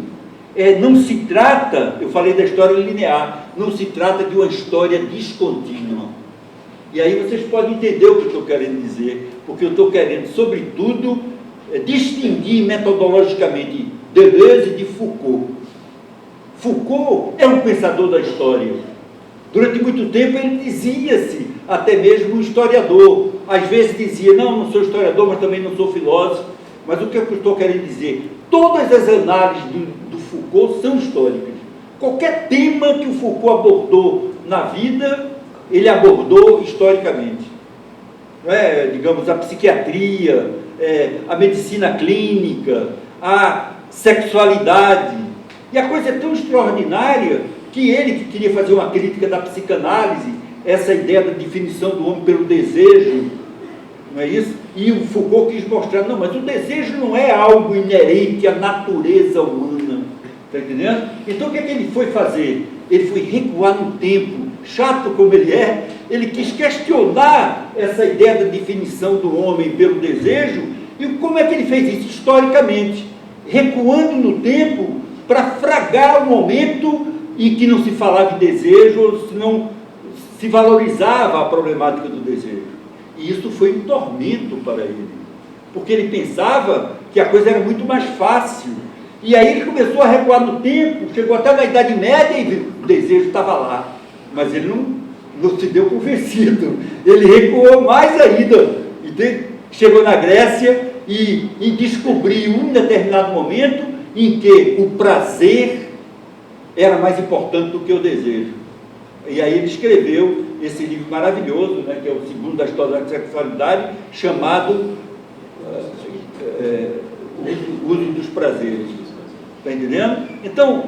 não se trata, eu falei da história linear, não se trata de uma história descontínua. E aí vocês podem entender o que eu estou querendo dizer, porque eu estou querendo, sobretudo, distinguir metodologicamente Deleuze de Foucault. Foucault é um pensador da história. Durante muito tempo ele dizia-se até mesmo um historiador. Às vezes dizia, não sou historiador, mas também não sou filósofo. Mas o que eu estou querendo dizer? Todas as análises do Foucault são históricas. Qualquer tema que o Foucault abordou na vida, ele abordou historicamente. Não é? Digamos, a psiquiatria, a medicina clínica, a sexualidade. E a coisa é tão extraordinária que ele, que queria fazer uma crítica da psicanálise, essa ideia da definição do homem pelo desejo, não é isso? E o Foucault quis mostrar, não, mas o desejo não é algo inerente à natureza humana, está entendendo? Então o que é que ele foi fazer? Ele foi recuar no tempo, chato como ele quis questionar essa ideia da definição do homem pelo desejo. E como é que ele fez isso? Historicamente, recuando no tempo para fragar o momento em que não se falava de desejo, ou se não se valorizava a problemática do desejo. E isso foi um tormento para ele, porque ele pensava que a coisa era muito mais fácil. E aí ele começou a recuar no tempo, chegou até na Idade Média e viu, o desejo estava lá. Mas ele não se deu convencido. Ele recuou mais ainda. Chegou na Grécia e descobriu um determinado momento em que o prazer era mais importante do que o desejo. E aí ele escreveu esse livro maravilhoso, né, que é o segundo da história da sexualidade, chamado O Uso dos Prazeres. Está entendendo? Então,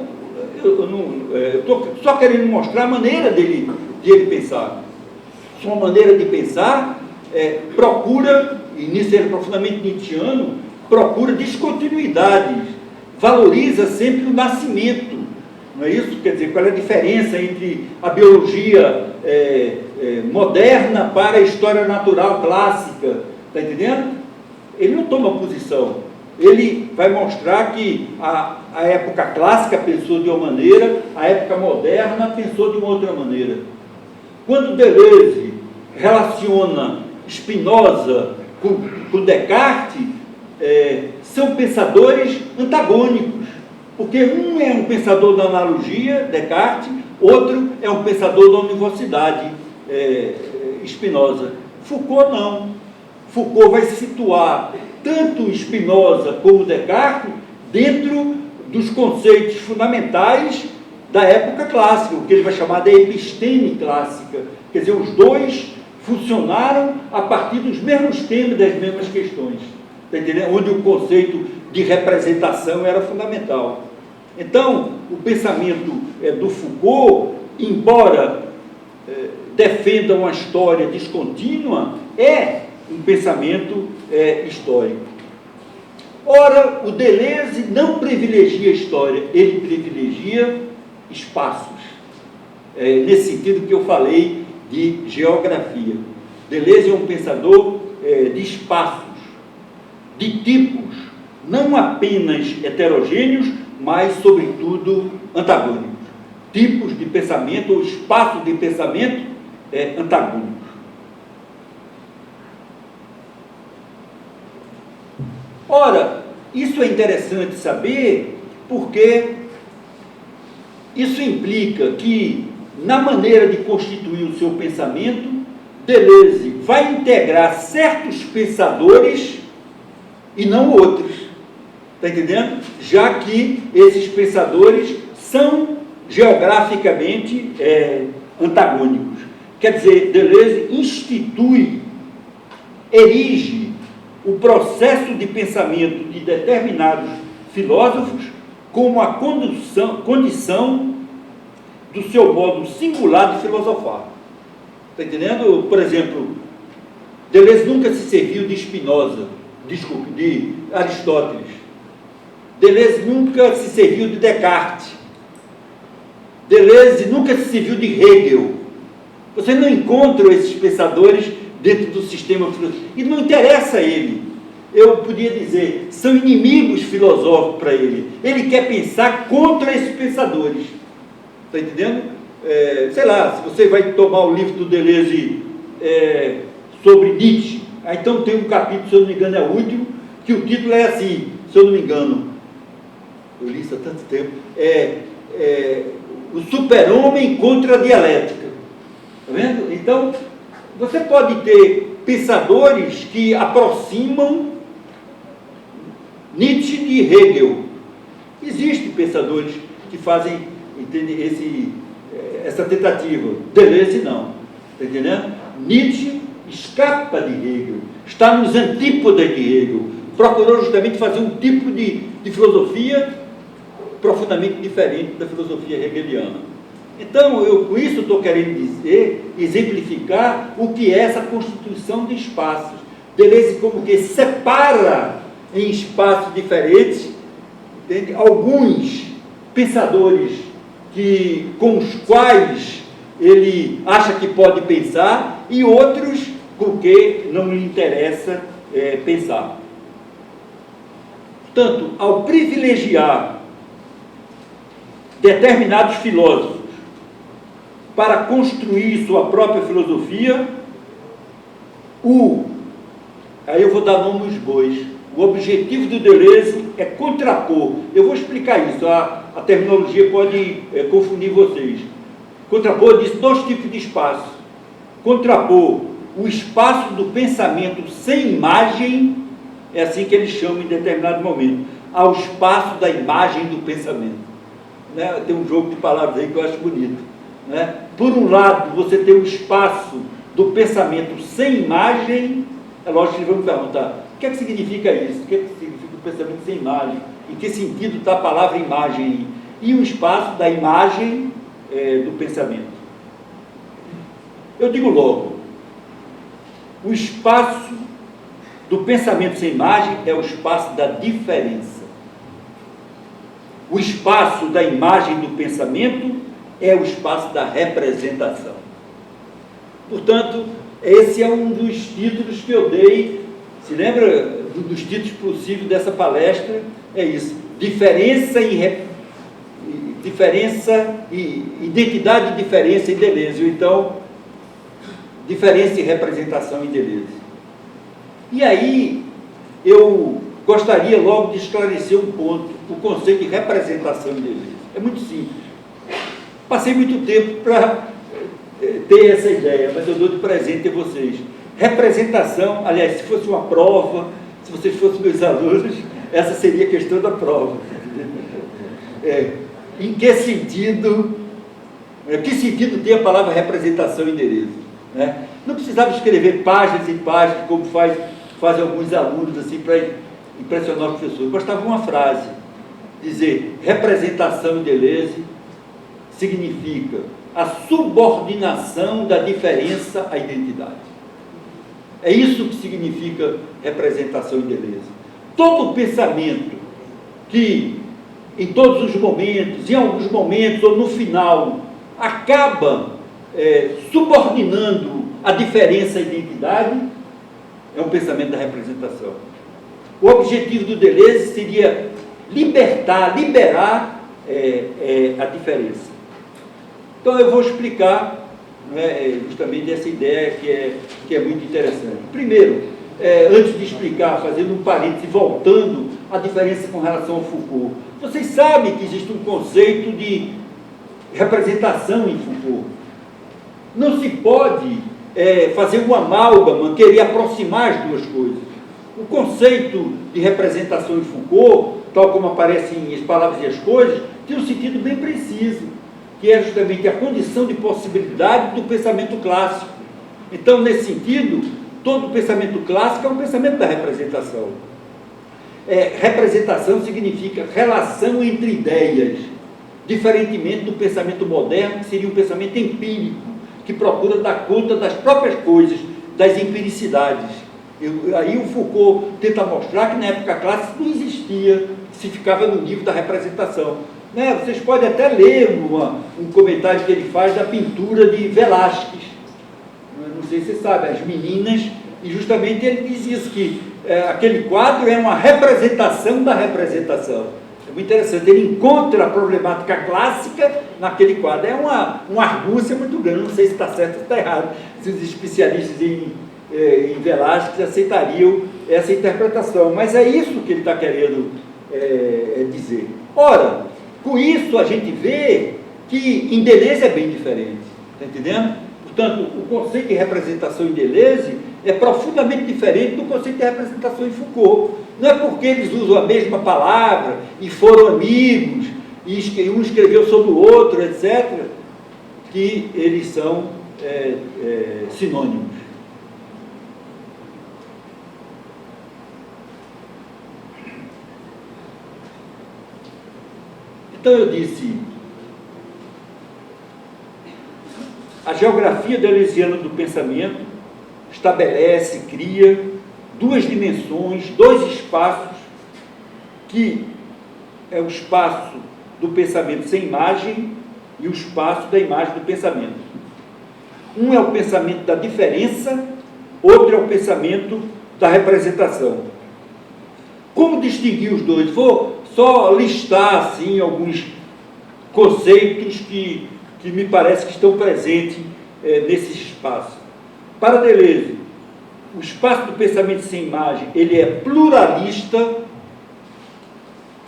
eu estou só querendo mostrar a maneira de ele pensar. Sua maneira de pensar procura, e nisso ele é profundamente nietzschiano, procura descontinuidades, valoriza sempre o nascimento. Não é isso? Quer dizer, qual é a diferença entre a biologia moderna para a história natural clássica? Está entendendo? Ele não toma posição. Ele vai mostrar que a época clássica pensou de uma maneira, a época moderna pensou de uma outra maneira. Quando Deleuze relaciona Spinoza com Descartes, são pensadores antagônicos. Porque um é um pensador da analogia, Descartes, outro é um pensador da univocidade, Spinoza. Foucault não. Foucault vai situar tanto Spinoza como Descartes dentro dos conceitos fundamentais da época clássica, o que ele vai chamar de episteme clássica. Quer dizer, os dois funcionaram a partir dos mesmos temas, das mesmas questões. Está entendendo? Onde o conceito de representação era fundamental. Então, o pensamento do Foucault, embora defenda uma história descontínua, é um pensamento histórico. Ora, o Deleuze não privilegia a história, ele privilegia espaços. Nesse sentido que eu falei de geografia. Deleuze é um pensador de espaços, de tipos, não apenas heterogêneos, mas, sobretudo, antagônicos. Tipos de pensamento, ou espaços de pensamento antagônicos. Ora, isso é interessante saber, porque isso implica que, na maneira de constituir o seu pensamento, Deleuze vai integrar certos pensadores e não outros. Está entendendo? Já que esses pensadores são geograficamente antagônicos. Quer dizer, Deleuze erige o processo de pensamento de determinados filósofos como a condição do seu modo singular de filosofar. Está entendendo? Por exemplo, Deleuze nunca se serviu de de Aristóteles. Deleuze nunca se serviu de Descartes. Deleuze nunca se serviu de Hegel. Você não encontra esses pensadores dentro do sistema filosófico. E não interessa a ele. Eu podia dizer, são inimigos filosóficos para ele. Ele quer pensar contra esses pensadores. Está entendendo? Sei lá, se você vai tomar o livro do Deleuze sobre Nietzsche, aí então tem um capítulo, se eu não me engano, é o último, que o título é assim, se eu não me engano, eu li isso há tanto tempo, o super-homem contra a dialética. Está vendo? Então, você pode ter pensadores que aproximam Nietzsche de Hegel. Existem pensadores que fazem, entende, essa tentativa. Deleuze não. Está entendendo? Nietzsche escapa de Hegel, está nos antípodas de Hegel. Procurou justamente fazer um tipo de filosofia profundamente diferente da filosofia hegeliana. Então, com isso estou querendo dizer, exemplificar o que é essa constituição de espaços. Deleuze como que separa em espaços diferentes, entende? Alguns pensadores com os quais ele acha que pode pensar e outros com que não lhe interessa pensar. Portanto, ao privilegiar determinados filósofos para construir sua própria filosofia, aí eu vou dar nome aos bois. O objetivo do Deleuze é contrapor. Eu vou explicar isso, a terminologia pode confundir vocês. Contrapor diz dois tipos de espaço. Contrapor o espaço do pensamento sem imagem, é assim que eles chamam em determinado momento, ao espaço da imagem do pensamento. Né? Tem um jogo de palavras aí que eu acho bonito. Né? Por um lado, você tem o espaço do pensamento sem imagem. É lógico que vamos perguntar, o que é que significa isso? O que é que significa o pensamento sem imagem? Em que sentido está a palavra imagem? E o espaço da imagem do pensamento. Eu digo logo, o espaço do pensamento sem imagem é o espaço da diferença. O espaço da imagem do pensamento é o espaço da representação. Portanto, esse é um dos títulos que eu dei. Se lembra dos títulos possíveis dessa palestra? É isso. Diferença e identidade e diferença em Deleuze. Então, diferença e representação em Deleuze. E aí, eu gostaria logo de esclarecer um ponto, o conceito de representação em Deleuze. É muito simples. Passei muito tempo para ter essa ideia, mas eu dou de presente a vocês. Representação, aliás, se fosse uma prova, se vocês fossem meus alunos, essa seria a questão da prova. Em que sentido tem a palavra representação em Deleuze? Né? Não precisava escrever páginas e páginas, como fazem alguns alunos assim, para impressionar o professor. Bastava uma frase, dizer, representação em Deleuze significa a subordinação da diferença à identidade. É isso que significa representação em Deleuze. Todo pensamento que, em todos os momentos, em alguns momentos ou no final, acaba subordinando a diferença à identidade, é um pensamento da representação. O objetivo do Deleuze seria liberar a diferença. Então eu vou explicar justamente essa ideia que é muito interessante. Primeiro, antes de explicar, fazendo um parêntese, voltando à diferença com relação ao Foucault. Vocês sabem que existe um conceito de representação em Foucault. Não se pode fazer um amálgama, querer aproximar as duas coisas. O conceito de representação em Foucault, tal como aparecem as palavras e as coisas, tem um sentido bem preciso, que é justamente a condição de possibilidade do pensamento clássico. Então, nesse sentido, todo pensamento clássico é um pensamento da representação. Representação significa relação entre ideias, diferentemente do pensamento moderno, que seria um pensamento empírico, que procura dar conta das próprias coisas, das empiricidades. Aí o Foucault tenta mostrar que na época clássica não existia, se ficava no nível da representação. Né? Vocês podem até ler um comentário que ele faz da pintura de Velázquez. Não sei se vocês sabem, As Meninas, e justamente ele diz isso, que aquele quadro é uma representação da representação. É muito interessante, ele encontra a problemática clássica naquele quadro. É uma argúcia muito grande, não sei se está certo ou está errado, se os especialistas em Velázquez aceitariam essa interpretação, mas é isso que ele está querendo dizer. Ora, com isso a gente vê que em Deleuze é bem diferente, está entendendo? Portanto, o conceito de representação em Deleuze é profundamente diferente do conceito de representação em Foucault. Não é porque eles usam a mesma palavra e foram amigos, e um escreveu sobre o outro, etc., que eles são sinônimos. Então eu disse, a geografia deleuziana do pensamento estabelece, cria duas dimensões, dois espaços, que é o espaço do pensamento sem imagem e o espaço da imagem do pensamento. Um é o pensamento da diferença, outro é o pensamento da representação. Como distinguir os dois? Vou só listar assim alguns conceitos que me parece que estão presentes nesse espaço. Para Deleuze, o espaço do pensamento sem imagem, ele é pluralista,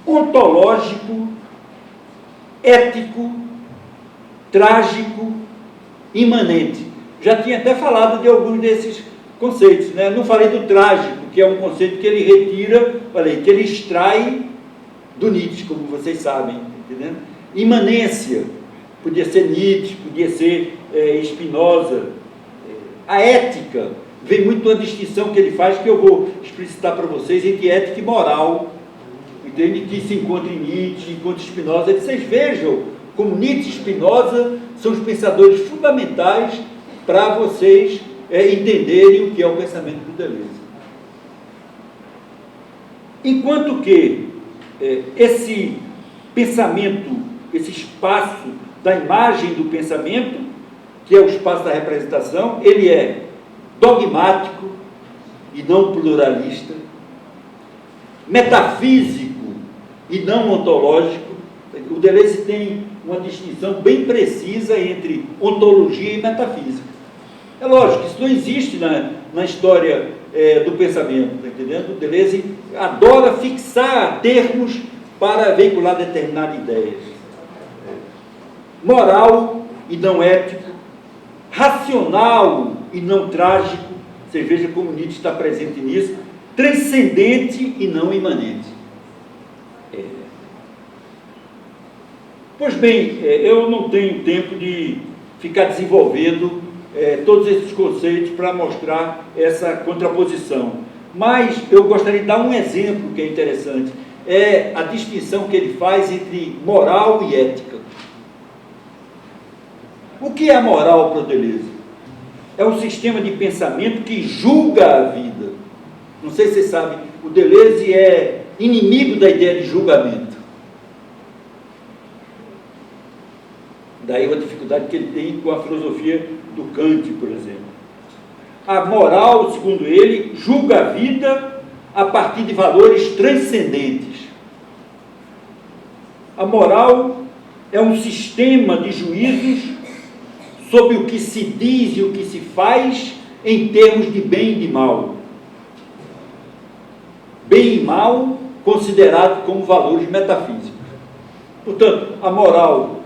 ontológico, ético, trágico, imanente. Já tinha até falado de alguns desses conceitos, né? Não falei do trágico, que é um conceito que ele retira, que ele extrai do Nietzsche, como vocês sabem, entendendo? Imanência, podia ser Nietzsche, podia ser Spinoza. A ética, vem muito a distinção que ele faz, que eu vou explicitar para vocês, entre ética e moral, entende? Que se encontra em Nietzsche, encontra em Spinoza. Vocês vejam como Nietzsche e Spinoza são os pensadores fundamentais para vocês entenderem o que é o pensamento do Deleuze. Enquanto que esse pensamento, esse espaço da imagem do pensamento, que é o espaço da representação, ele é dogmático e não pluralista, metafísico e não ontológico. O Deleuze tem uma distinção bem precisa entre ontologia e metafísica. É lógico, isso não existe na história do pensamento, está entendendo? O Deleuze adora fixar termos para veicular determinadas ideias. Moral e não ético, racional e não trágico, você veja como Nietzsche está presente nisso, transcendente e não imanente. Pois bem, eu não tenho tempo de ficar desenvolvendo todos esses conceitos para mostrar essa contraposição, mas eu gostaria de dar um exemplo que é interessante, é a distinção que ele faz entre moral e ética. O que é a moral para o Deleuze? É um sistema de pensamento que julga a vida. Não sei se vocês sabem, o Deleuze é inimigo da ideia de julgamento. Daí uma dificuldade que ele tem com a filosofia do Kant, por exemplo. A moral, segundo ele, julga a vida a partir de valores transcendentes. A moral é um sistema de juízos sobre o que se diz e o que se faz em termos de bem e de mal. Bem e mal considerados como valores metafísicos. Portanto, a moral,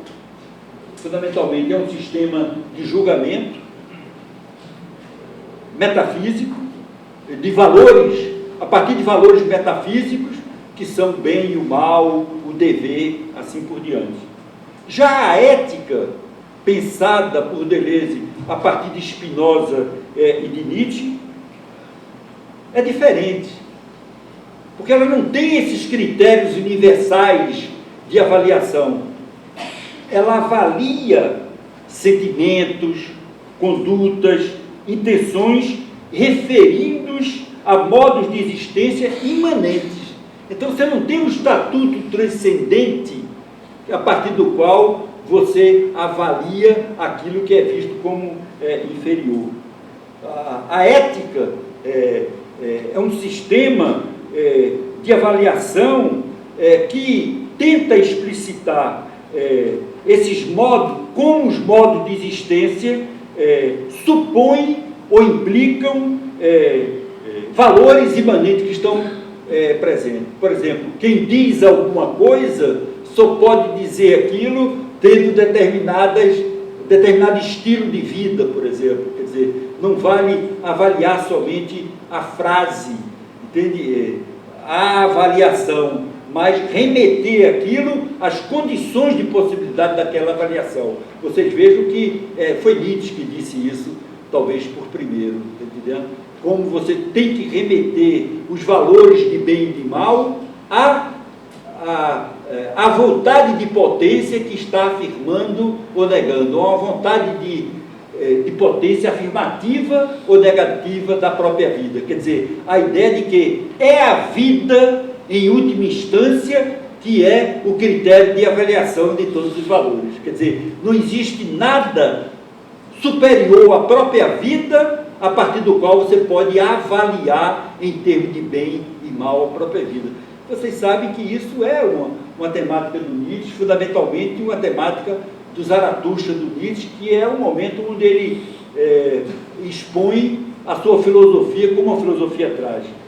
fundamentalmente, é um sistema de julgamento metafísico, de valores, a partir de valores metafísicos, que são o bem e o mal, o dever, assim por diante. Já a ética, pensada por Deleuze a partir de Spinoza e de Nietzsche, é diferente, porque ela não tem esses critérios universais de avaliação. Ela avalia sentimentos, condutas, intenções referidos a modos de existência imanentes. Então você não tem um estatuto transcendente a partir do qual você avalia aquilo que é visto como inferior. A ética é um sistema de avaliação que tenta explicitar esses modos, como os modos de existência supõem ou implicam valores imanentes que estão presentes. Por exemplo, quem diz alguma coisa só pode dizer aquilo tendo determinado estilo de vida, por exemplo. Quer dizer, não vale avaliar somente a frase, entende? A avaliação, mas remeter aquilo às condições de possibilidade daquela avaliação. Vocês vejam que foi Nietzsche que disse isso, talvez por primeiro, está entendendo? Como você tem que remeter os valores de bem e de mal à vontade de potência que está afirmando ou negando, ou à vontade de potência afirmativa ou negativa da própria vida. Quer dizer, a ideia de que é a vida, em última instância, que é o critério de avaliação de todos os valores. Quer dizer, não existe nada superior à própria vida a partir do qual você pode avaliar em termos de bem e mal a própria vida. Vocês sabem que isso é uma temática do Nietzsche, fundamentalmente uma temática do Zaratustra do Nietzsche, que é um momento onde ele expõe a sua filosofia como uma filosofia trágica.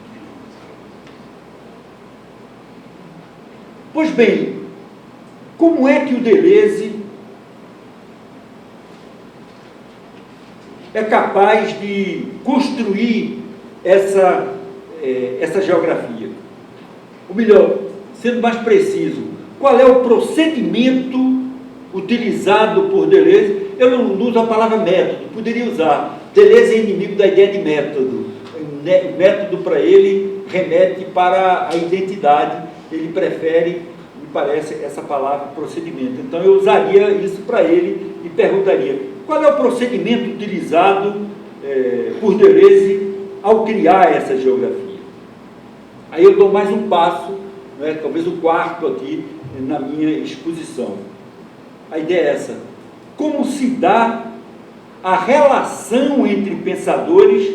Pois bem, como é que o Deleuze é capaz de construir essa geografia? Ou melhor, sendo mais preciso, qual é o procedimento utilizado por Deleuze? Eu não uso a palavra método, poderia usar. Deleuze é inimigo da ideia de método. O método para ele remete para a identidade, ele prefere, me parece, essa palavra procedimento. Então eu usaria isso para ele e perguntaria: qual é o procedimento utilizado por Deleuze ao criar essa geografia? Aí eu dou mais um passo, né, talvez o quarto aqui na minha exposição. A ideia é essa: como se dá a relação entre pensadores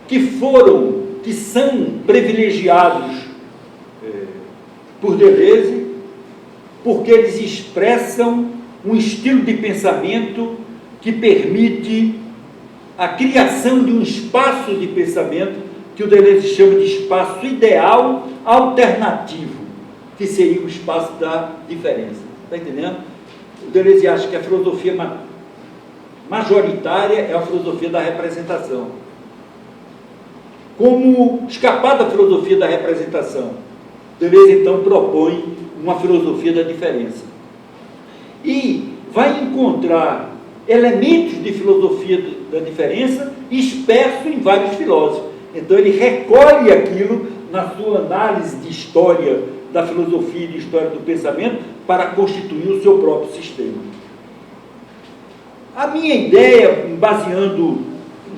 que são privilegiados por Deleuze, porque eles expressam um estilo de pensamento que permite a criação de um espaço de pensamento que o Deleuze chama de espaço ideal alternativo, que seria o espaço da diferença. Está entendendo? O Deleuze acha que a filosofia majoritária é a filosofia da representação. Como escapar da filosofia da representação? Deleuze, então, propõe uma filosofia da diferença. E vai encontrar elementos de filosofia da diferença dispersos em vários filósofos. Então, ele recolhe aquilo na sua análise de história da filosofia e de história do pensamento para constituir o seu próprio sistema. A minha ideia, baseando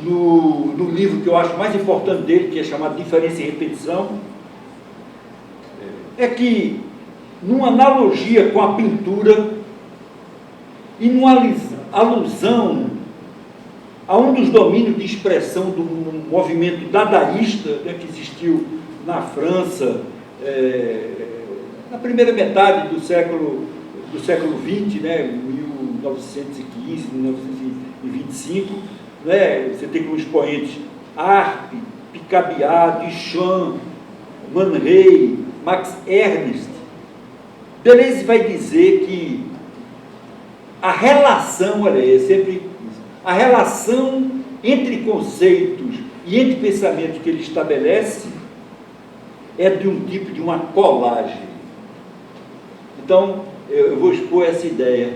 no livro que eu acho mais importante dele, que é chamado Diferença e Repetição, é que, numa analogia com a pintura e numa alusão a um dos domínios de expressão do movimento dadaísta, né, que existiu na França na primeira metade do século XX, né, 1915, 1925, né, você tem como expoentes Arp, Picabia, Duchamp, Man Ray, Max Ernst. Deleuze vai dizer que a relação, a relação entre conceitos e entre pensamentos que ele estabelece é de um tipo de uma colagem. Então, eu vou expor essa ideia.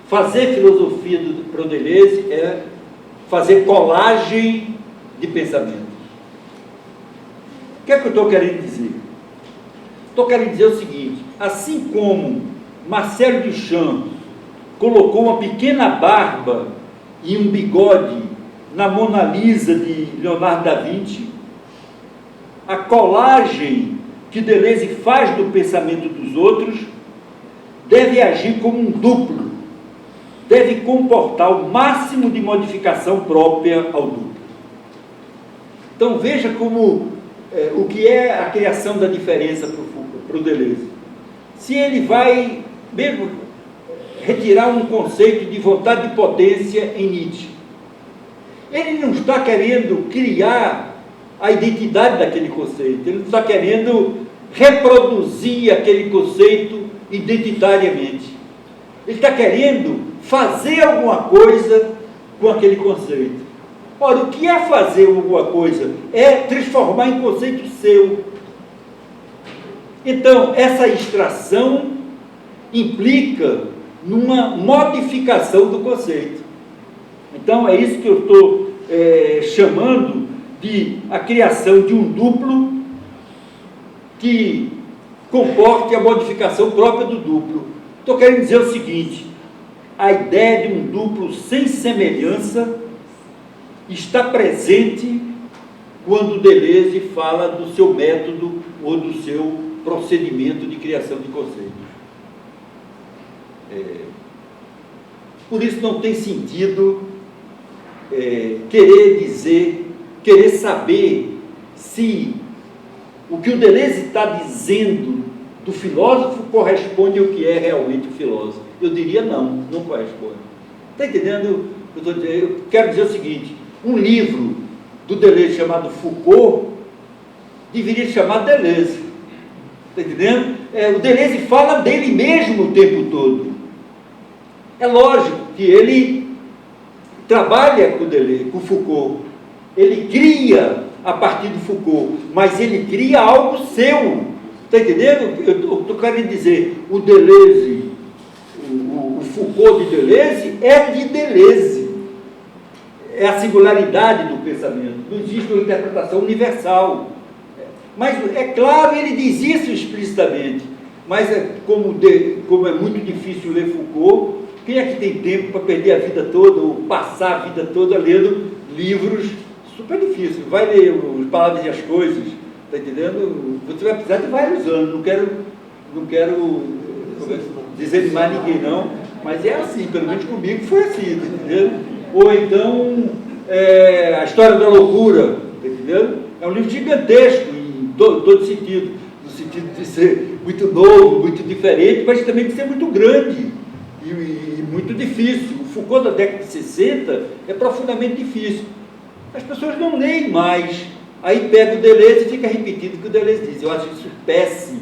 Fazer filosofia para o Deleuze é fazer colagem de pensamentos. que é que eu estou querendo dizer? Estou querendo dizer o seguinte: assim como Marcel Duchamp colocou uma pequena barba e um bigode na Mona Lisa de Leonardo da Vinci, a colagem que Deleuze faz do pensamento dos outros deve agir como um duplo, deve comportar o máximo de modificação própria ao duplo. Então veja como o que é a criação da diferença para o Deleuze. Se ele vai mesmo retirar um conceito de vontade de potência em Nietzsche, ele não está querendo criar a identidade daquele conceito, ele não está querendo reproduzir aquele conceito identitariamente. Ele está querendo fazer alguma coisa com aquele conceito. Ora, o que é fazer alguma coisa? É transformar em conceito seu. Então, essa extração implica numa modificação do conceito. Então, é isso que eu estou chamando de a criação de um duplo que comporte a modificação própria do duplo. Estou querendo dizer o seguinte: a ideia de um duplo sem semelhança está presente quando Deleuze fala do seu método ou do seu procedimento de criação de conceitos. Por isso não tem sentido querer saber se o que o Deleuze está dizendo do filósofo corresponde ao que é realmente o filósofo. Eu diria não corresponde. Está entendendo? Eu quero dizer o seguinte: um livro do Deleuze chamado Foucault deveria se chamar Deleuze. Está entendendo? O Deleuze fala dele mesmo o tempo todo. É lógico que ele trabalha com Deleuze, com Foucault. Ele cria a partir do Foucault, mas ele cria algo seu. Está entendendo? Eu estou querendo dizer, o Deleuze, o Foucault de Deleuze é de Deleuze. É a singularidade do pensamento. Não existe uma interpretação universal. Mas, é claro, ele diz isso explicitamente. Mas, como é muito difícil ler Foucault, quem é que tem tempo para perder a vida toda, ou passar a vida toda lendo livros super difíceis? Vai ler Os Palavras e as Coisas, está entendendo? Você vai precisar de vários anos. Não quero desanimar ninguém, não, mas é assim, pelo menos comigo foi assim, está entendendo? Ou então, A História da Loucura, está entendendo? É um livro gigantesco, em todo sentido, no sentido de ser muito novo, muito diferente, mas também de ser muito grande e muito difícil. O Foucault da década de 60 é profundamente difícil. As pessoas não leem mais, aí pega o Deleuze e fica repetindo o que o Deleuze diz. Eu acho isso péssimo.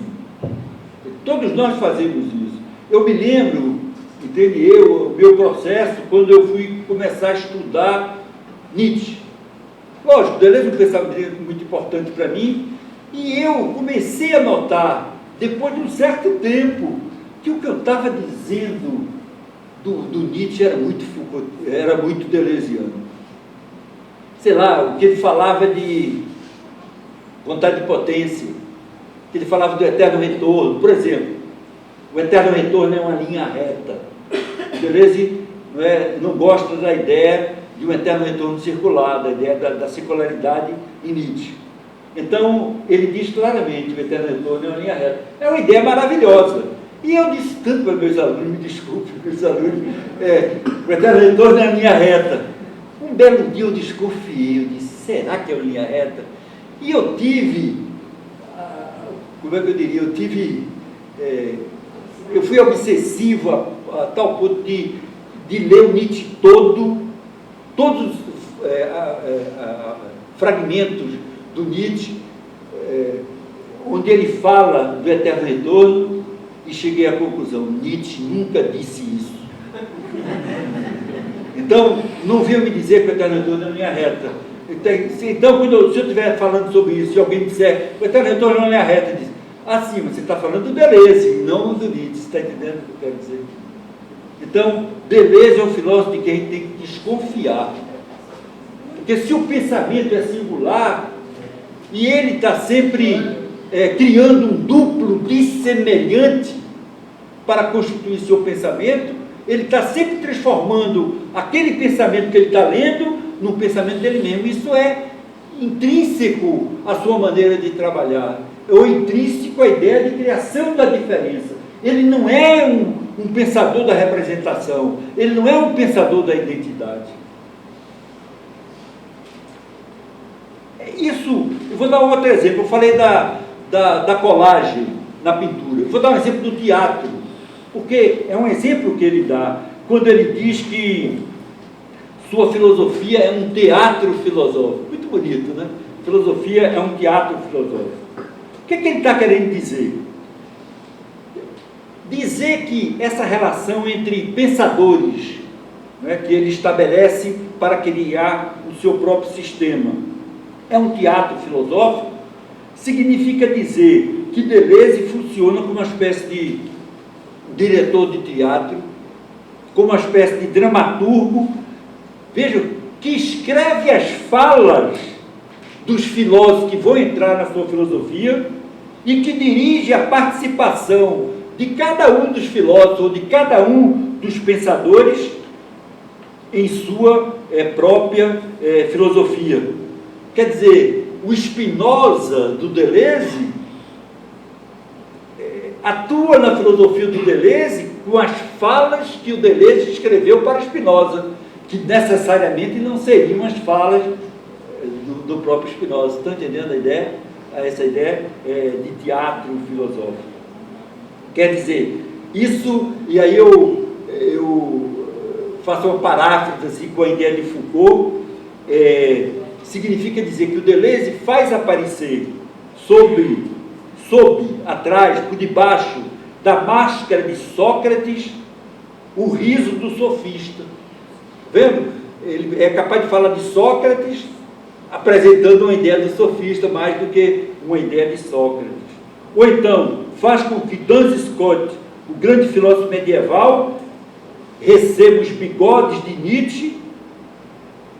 Todos nós fazemos isso. Eu me lembro, entende, o meu processo, quando eu fui começar a estudar Nietzsche. Lógico, Deleuze é um pensamento muito importante para mim, e eu comecei a notar, depois de um certo tempo, que o que eu estava dizendo do Nietzsche era muito deleuziano. Sei lá, o que ele falava de vontade de potência, que ele falava do eterno retorno. Por exemplo, o eterno retorno é uma linha reta. Deleuze não gosta da ideia de um eterno retorno circular, da ideia da circularidade em Nietzsche. Então, ele diz claramente que o eterno retorno é uma linha reta. É uma ideia maravilhosa. E eu disse tanto para meus alunos, me desculpe, meus alunos, o eterno retorno é a linha reta. Um belo dia eu desconfiei, eu disse, será que é uma linha reta? E eu tive, como é que eu diria, eu fui obsessivo a tal ponto de ler o Nietzsche todos os fragmentos do Nietzsche, onde ele fala do eterno retorno, e cheguei à conclusão, Nietzsche nunca disse isso. Então, não venham me dizer que o eterno retorno é uma linha reta. Então, se eu estiver falando sobre isso, se alguém disser, o eterno retorno é uma linha reta, diz, sim, mas você está falando do Deleuze, não do Nietzsche, você está entendendo o que eu quero dizer? Então, Deleuze é um filósofo de quem a gente tem que desconfiar. Porque se o pensamento é singular, e ele está sempre criando um duplo dissemelhante para constituir seu pensamento. Ele está sempre transformando aquele pensamento que ele está lendo num pensamento dele mesmo. Isso é intrínseco à sua maneira de trabalhar, ou intrínseco à ideia de criação da diferença. Ele não é um pensador da representação, ele não é um pensador da identidade. Isso, eu vou dar um outro exemplo. Eu falei da colagem na pintura. Eu vou dar um exemplo do teatro, porque é um exemplo que ele dá, quando ele diz que sua filosofia é um teatro filosófico. Muito bonito, né? Filosofia é um teatro filosófico. O que ele está querendo dizer? Dizer que essa relação entre pensadores, né, que ele estabelece para criar o seu próprio sistema, é um teatro filosófico, significa dizer que Deleuze funciona como uma espécie de diretor de teatro, como uma espécie de dramaturgo, vejam, que escreve as falas dos filósofos que vão entrar na sua filosofia e que dirige a participação de cada um dos filósofos ou de cada um dos pensadores em sua própria filosofia. Quer dizer, o Spinoza do Deleuze atua na filosofia do Deleuze com as falas que o Deleuze escreveu para Spinoza, que necessariamente não seriam as falas do próprio Spinoza. Estão entendendo a ideia? Essa ideia de teatro filosófico. Quer dizer, isso, e aí eu faço uma paráfrase assim, com a ideia de Foucault, significa dizer que o Deleuze faz aparecer atrás, por debaixo da máscara de Sócrates, o riso do sofista. Vendo? Ele é capaz de falar de Sócrates apresentando uma ideia do sofista mais do que uma ideia de Sócrates. Ou então, faz com que Duns Scott, o grande filósofo medieval, receba os bigodes de Nietzsche,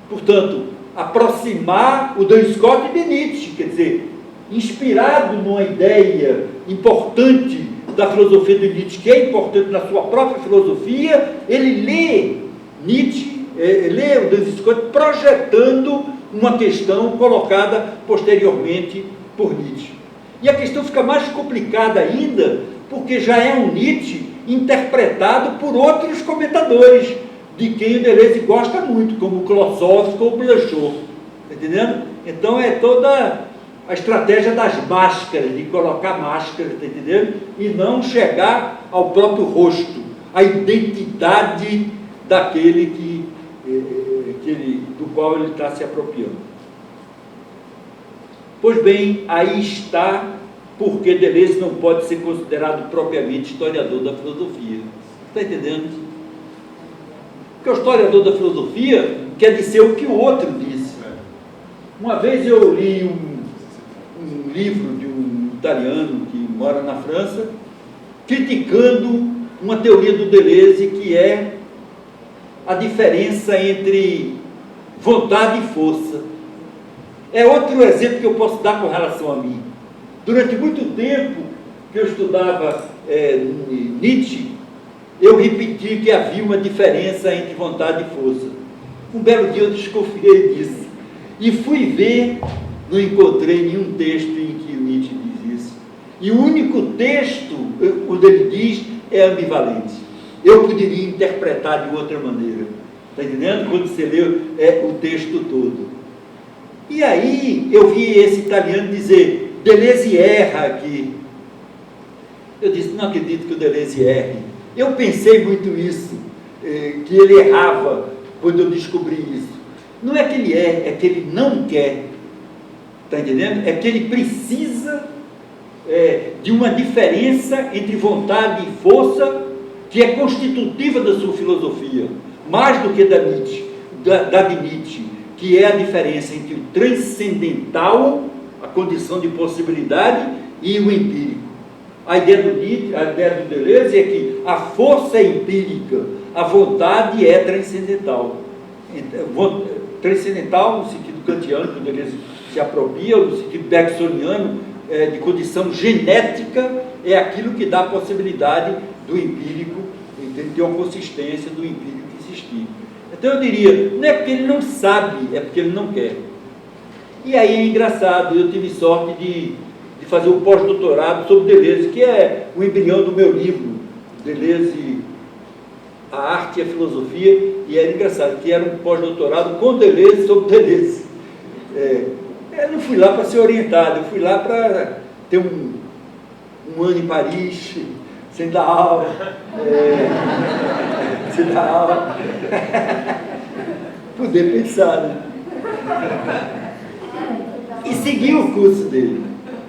portanto, aproximar o Duns Scott de Nietzsche, quer dizer, inspirado numa ideia importante da filosofia de Nietzsche, que é importante na sua própria filosofia, ele lê Nietzsche, lê o Duns Scott projetando uma questão colocada posteriormente por Nietzsche. E a questão fica mais complicada ainda, porque já é um Nietzsche interpretado por outros comentadores, de quem o Deleuze gosta muito, como Klossowski ou Blanchot. Está entendendo? Então é toda a estratégia das máscaras, de colocar máscaras, está entendendo? E não chegar ao próprio rosto, à identidade daquele do qual ele está se apropriando. Pois bem, aí está porque Deleuze não pode ser considerado propriamente historiador da filosofia. Está entendendo? Porque o historiador da filosofia quer dizer o que o outro disse. Uma vez eu li um livro de um italiano que mora na França, criticando uma teoria do Deleuze, que é a diferença entre vontade e força. É outro exemplo que eu posso dar com relação a mim. Durante muito tempo que eu estudava Nietzsche, eu repeti que havia uma diferença entre vontade e força. Um belo dia eu desconfiei disso. E fui ver, não encontrei nenhum texto em que o Nietzsche diz isso. E o único texto, onde ele diz, é ambivalente. Eu poderia interpretar de outra maneira. Está entendendo? Quando você lê o texto todo. E aí eu vi esse italiano dizer, Deleuze erra aqui. Eu disse, não acredito que o Deleuze erre. Eu pensei muito isso, que ele errava quando eu descobri isso. Não é que ele é que ele não quer. Está entendendo? É que ele precisa de uma diferença entre vontade e força que é constitutiva da sua filosofia, mais do que da de Nietzsche, que é a diferença entre o transcendental, a condição de possibilidade, e o empírico. A ideia do Nietzsche, a ideia do Deleuze é que a força é empírica, a vontade é transcendental. Transcendental no sentido kantiano, que o Deleuze se apropria, no sentido bergsoniano, de condição genética, é aquilo que dá a possibilidade do empírico, de ter uma consistência do empírico existir. Então eu diria, não é porque ele não sabe, é porque ele não quer. E aí é engraçado, eu tive sorte de fazer um pós-doutorado sobre Deleuze, que é o embrião do meu livro, Deleuze, a Arte e a Filosofia, e era engraçado, que era um pós-doutorado com Deleuze sobre Deleuze. Eu não fui lá para ser orientado, eu fui lá para ter um ano em Paris, sem dar aula, poder pensar, né? E seguir o curso dele.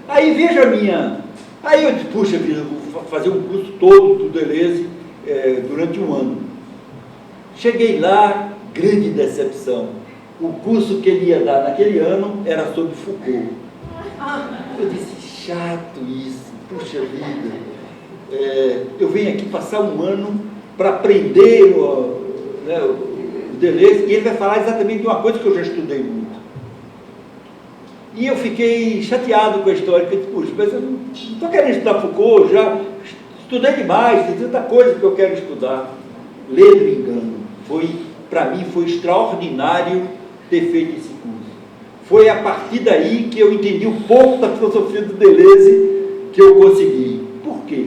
Aí veja a minha... Aí eu disse, puxa vida, vou fazer um curso todo do Deleuze durante um ano. Cheguei lá, grande decepção. O curso que ele ia dar naquele ano era sobre Foucault. Eu disse, chato isso, puxa vida. Eu venho aqui passar um ano para aprender o Deleuze, e ele vai falar exatamente de uma coisa que eu já estudei muito. E eu fiquei chateado com a história, porque eu disse, puxa, mas eu não estou querendo estudar Foucault, já estudei demais, tem tanta coisa que eu quero estudar. Ledo engano. Para mim foi extraordinário ter feito esse curso. Foi a partir daí que eu entendi um pouco da filosofia do Deleuze que eu consegui. Por quê?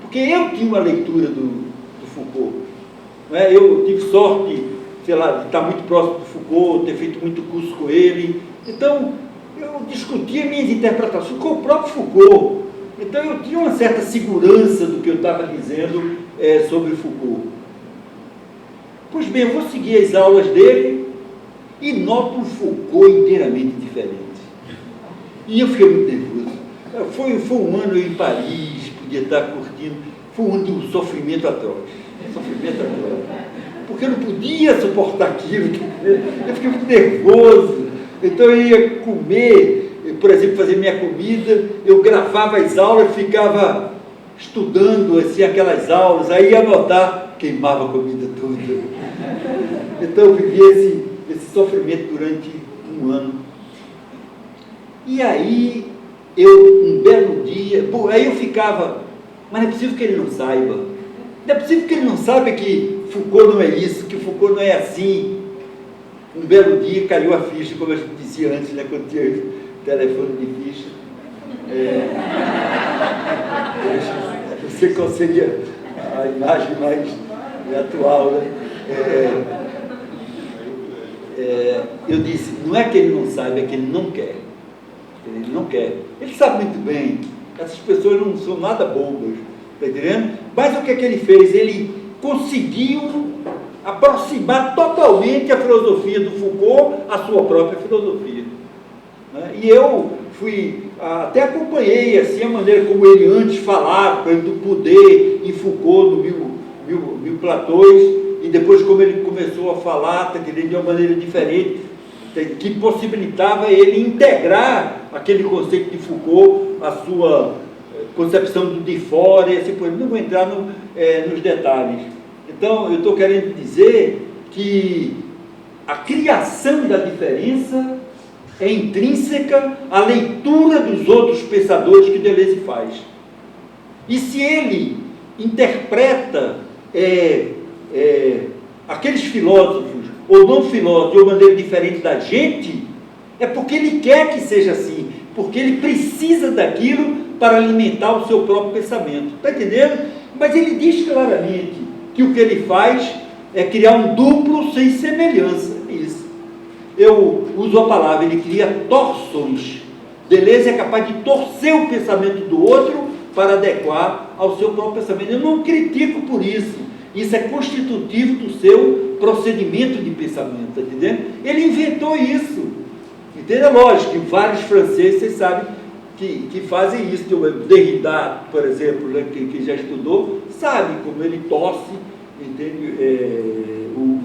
Porque eu tinha uma leitura do Foucault. Né? Eu tive sorte, sei lá, de estar muito próximo do Foucault, ter feito muito curso com ele. Então, eu discutia minhas interpretações com o próprio Foucault. Então, eu tinha uma certa segurança do que eu estava dizendo sobre Foucault. Pois bem, eu vou seguir as aulas dele e noto um Foucault inteiramente diferente. E eu fiquei muito nervoso. Foi um ano em Paris, podia estar curtindo, foi um ano de um sofrimento atroz. Porque eu não podia suportar aquilo, eu fiquei muito nervoso. Então eu ia comer, por exemplo, fazer minha comida, eu gravava as aulas, ficava estudando assim, aquelas aulas, aí ia anotar, queimava a comida toda. Então eu vivia esse sofrimento durante um ano. E aí, um belo dia, aí eu ficava, mas não é possível que ele não saiba. Não é possível que ele não saiba que Foucault não é isso, que Foucault não é assim. Um belo dia caiu a ficha, como eu dizia antes, né, quando tinha telefone de ficha. Não sei qual seria a imagem mais atual, né? Eu disse, não é que ele não saiba, é que ele não quer. Ele não quer. Ele sabe muito bem. Essas pessoas não são nada bobas, está entendendo? Mas o que é que ele fez? Ele conseguiu aproximar totalmente a filosofia do Foucault à sua própria filosofia. Né? E eu até acompanhei assim, a maneira como ele antes falava, por exemplo, do poder em Foucault, no Mil Platões, e depois como ele começou a falar, de uma maneira diferente, que possibilitava ele integrar aquele conceito de Foucault, a sua concepção do de fora, e assim por exemplo. Não vou entrar nos detalhes. Então, eu estou querendo dizer que a criação da diferença é intrínseca à leitura dos outros pensadores que Deleuze faz. E se ele interpreta aqueles filósofos, ou não filósofos, de uma maneira diferente da gente, é porque ele quer que seja assim, porque ele precisa daquilo para alimentar o seu próprio pensamento. Está entendendo? Mas ele diz claramente que o que ele faz é criar um duplo sem semelhança. Isso. Eu uso a palavra, ele cria torções. Deleuze é capaz de torcer o pensamento do outro para adequar ao seu próprio pensamento. Eu não critico por isso. Isso é constitutivo do seu procedimento de pensamento, está entendendo? Ele inventou isso. Entende? Lógico que vários franceses, vocês sabem, que fazem isso. Derrida, por exemplo, né, que já estudou, sabe como ele torce, entende, o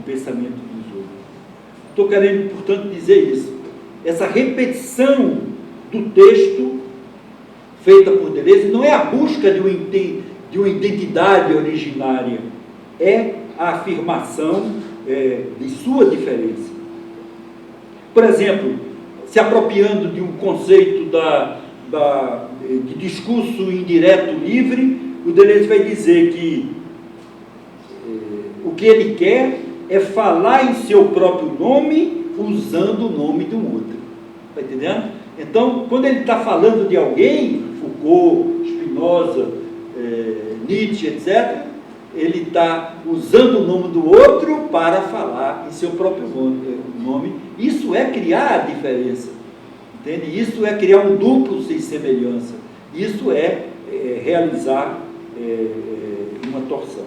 pensamento dos outros. Estou querendo, portanto, dizer isso. Essa repetição do texto feita por Deleuze não é a busca de uma identidade originária, é a afirmação de sua diferença. Por exemplo, se apropriando de um conceito de discurso indireto livre, o Deleuze vai dizer que o que ele quer é falar em seu próprio nome, usando o nome de um outro. Está entendendo? Então, quando ele está falando de alguém, Foucault, Spinoza, Nietzsche, etc., ele está usando o nome do outro para falar em seu próprio nome. Isso é criar a diferença. Entende? Isso é criar um duplo sem semelhança. Isso é realizar uma torção.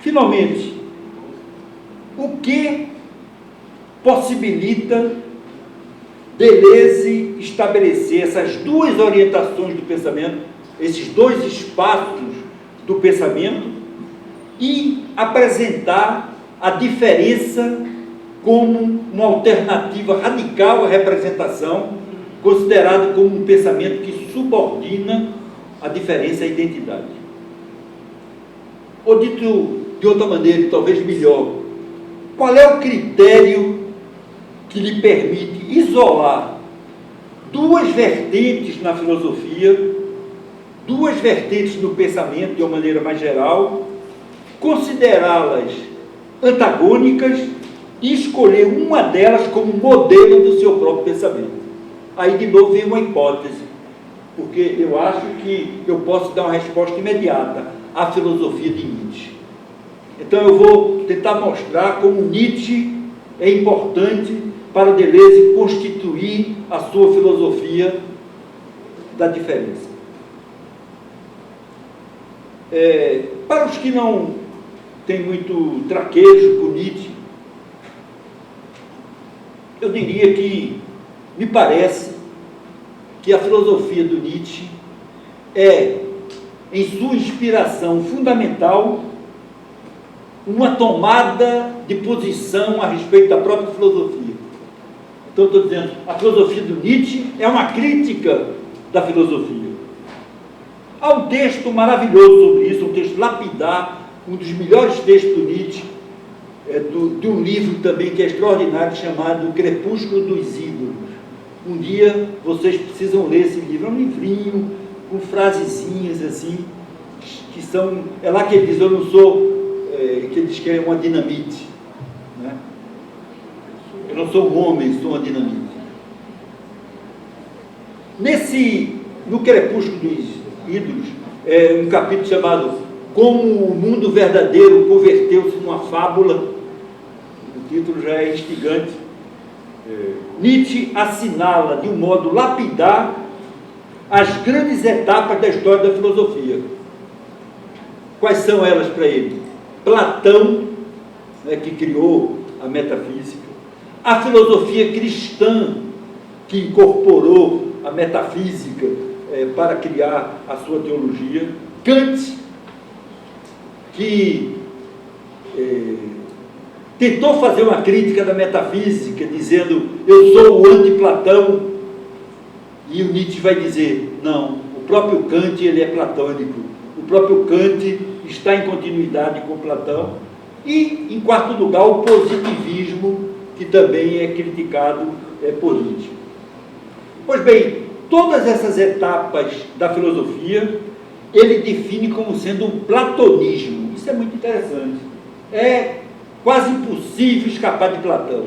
Finalmente, o que possibilita Deleuze estabelecer essas duas orientações do pensamento, esses dois espaços do pensamento, e apresentar a diferença como uma alternativa radical à representação, considerado como um pensamento que subordina a diferença à identidade. Ou dito de outra maneira, e talvez melhor, qual é o critério que lhe permite isolar duas vertentes na filosofia, duas vertentes no pensamento de uma maneira mais geral, considerá-las antagônicas e escolher uma delas como modelo do seu próprio pensamento? Aí de novo vem uma hipótese, porque eu acho que eu posso dar uma resposta imediata à filosofia de Nietzsche. Então eu vou tentar mostrar como Nietzsche é importante para Deleuze constituir a sua filosofia da diferença. Para os que não têm muito traquejo por Nietzsche, eu diria que me parece que a filosofia do Nietzsche é, em sua inspiração fundamental, uma tomada de posição a respeito da própria filosofia. Então, estou dizendo, a filosofia do Nietzsche é uma crítica da filosofia. Há um texto maravilhoso sobre isso, um texto lapidar, um dos melhores textos do Nietzsche, de um livro também que é extraordinário, chamado O Crepúsculo dos Ídolos. Um dia vocês precisam ler esse livro, é um livrinho com frasezinhas assim, que são, é lá que ele diz, eu não sou, que ele diz que é uma dinamite, né? Eu não sou um homem, sou uma dinamite. No Crepúsculo dos Ídolos, um capítulo chamado Como o Mundo Verdadeiro Converteu-se numa Fábula. O título já é instigante. Nietzsche assinala de um modo lapidar as grandes etapas da história da filosofia. Quais são elas para ele? Platão, que criou a metafísica, a filosofia cristã, que incorporou a metafísica para criar a sua teologia, Kant, que tentou fazer uma crítica da metafísica, dizendo, eu sou o anti-Platão, e o Nietzsche vai dizer, não, o próprio Kant ele é platônico, o próprio Kant está em continuidade com Platão, e, em quarto lugar, o positivismo, que também é criticado por Nietzsche. Pois bem, todas essas etapas da filosofia, ele define como sendo um platonismo. Isso é muito interessante. É quase impossível escapar de Platão.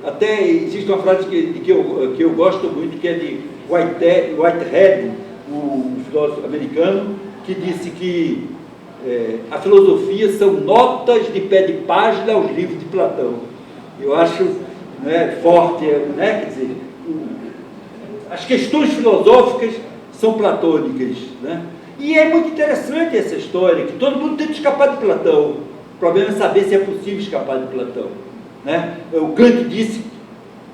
Até existe uma frase que eu gosto muito, que é de Whitehead, o filósofo americano, que disse que a filosofia são notas de pé de página aos livros de Platão. Eu acho forte, quer dizer, as questões filosóficas são platônicas, né? E é muito interessante essa história, que todo mundo tenta escapar de Platão. O problema é saber se é possível escapar de Platão, né? O Kant disse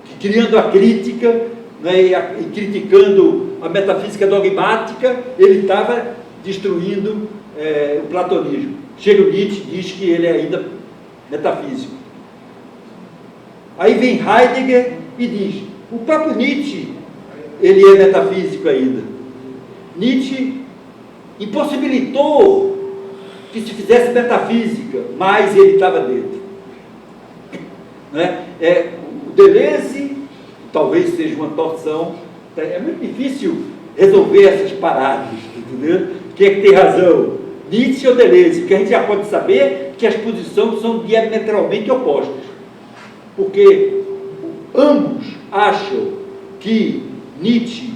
que, criando a crítica, e criticando a metafísica dogmática, ele estava destruindo o platonismo. Chega o Nietzsche e diz que ele é ainda metafísico. Aí vem Heidegger e diz, o próprio Nietzsche, ele é metafísico ainda. Nietzsche impossibilitou que se fizesse metafísica, mas ele estava dentro. né? O Deleuze talvez seja uma torção, é muito difícil resolver essas paradas, entendeu? Quem é que tem razão? Nietzsche ou Deleuze? Porque a gente já pode saber que as posições são diametralmente opostas, porque ambos acham que Nietzsche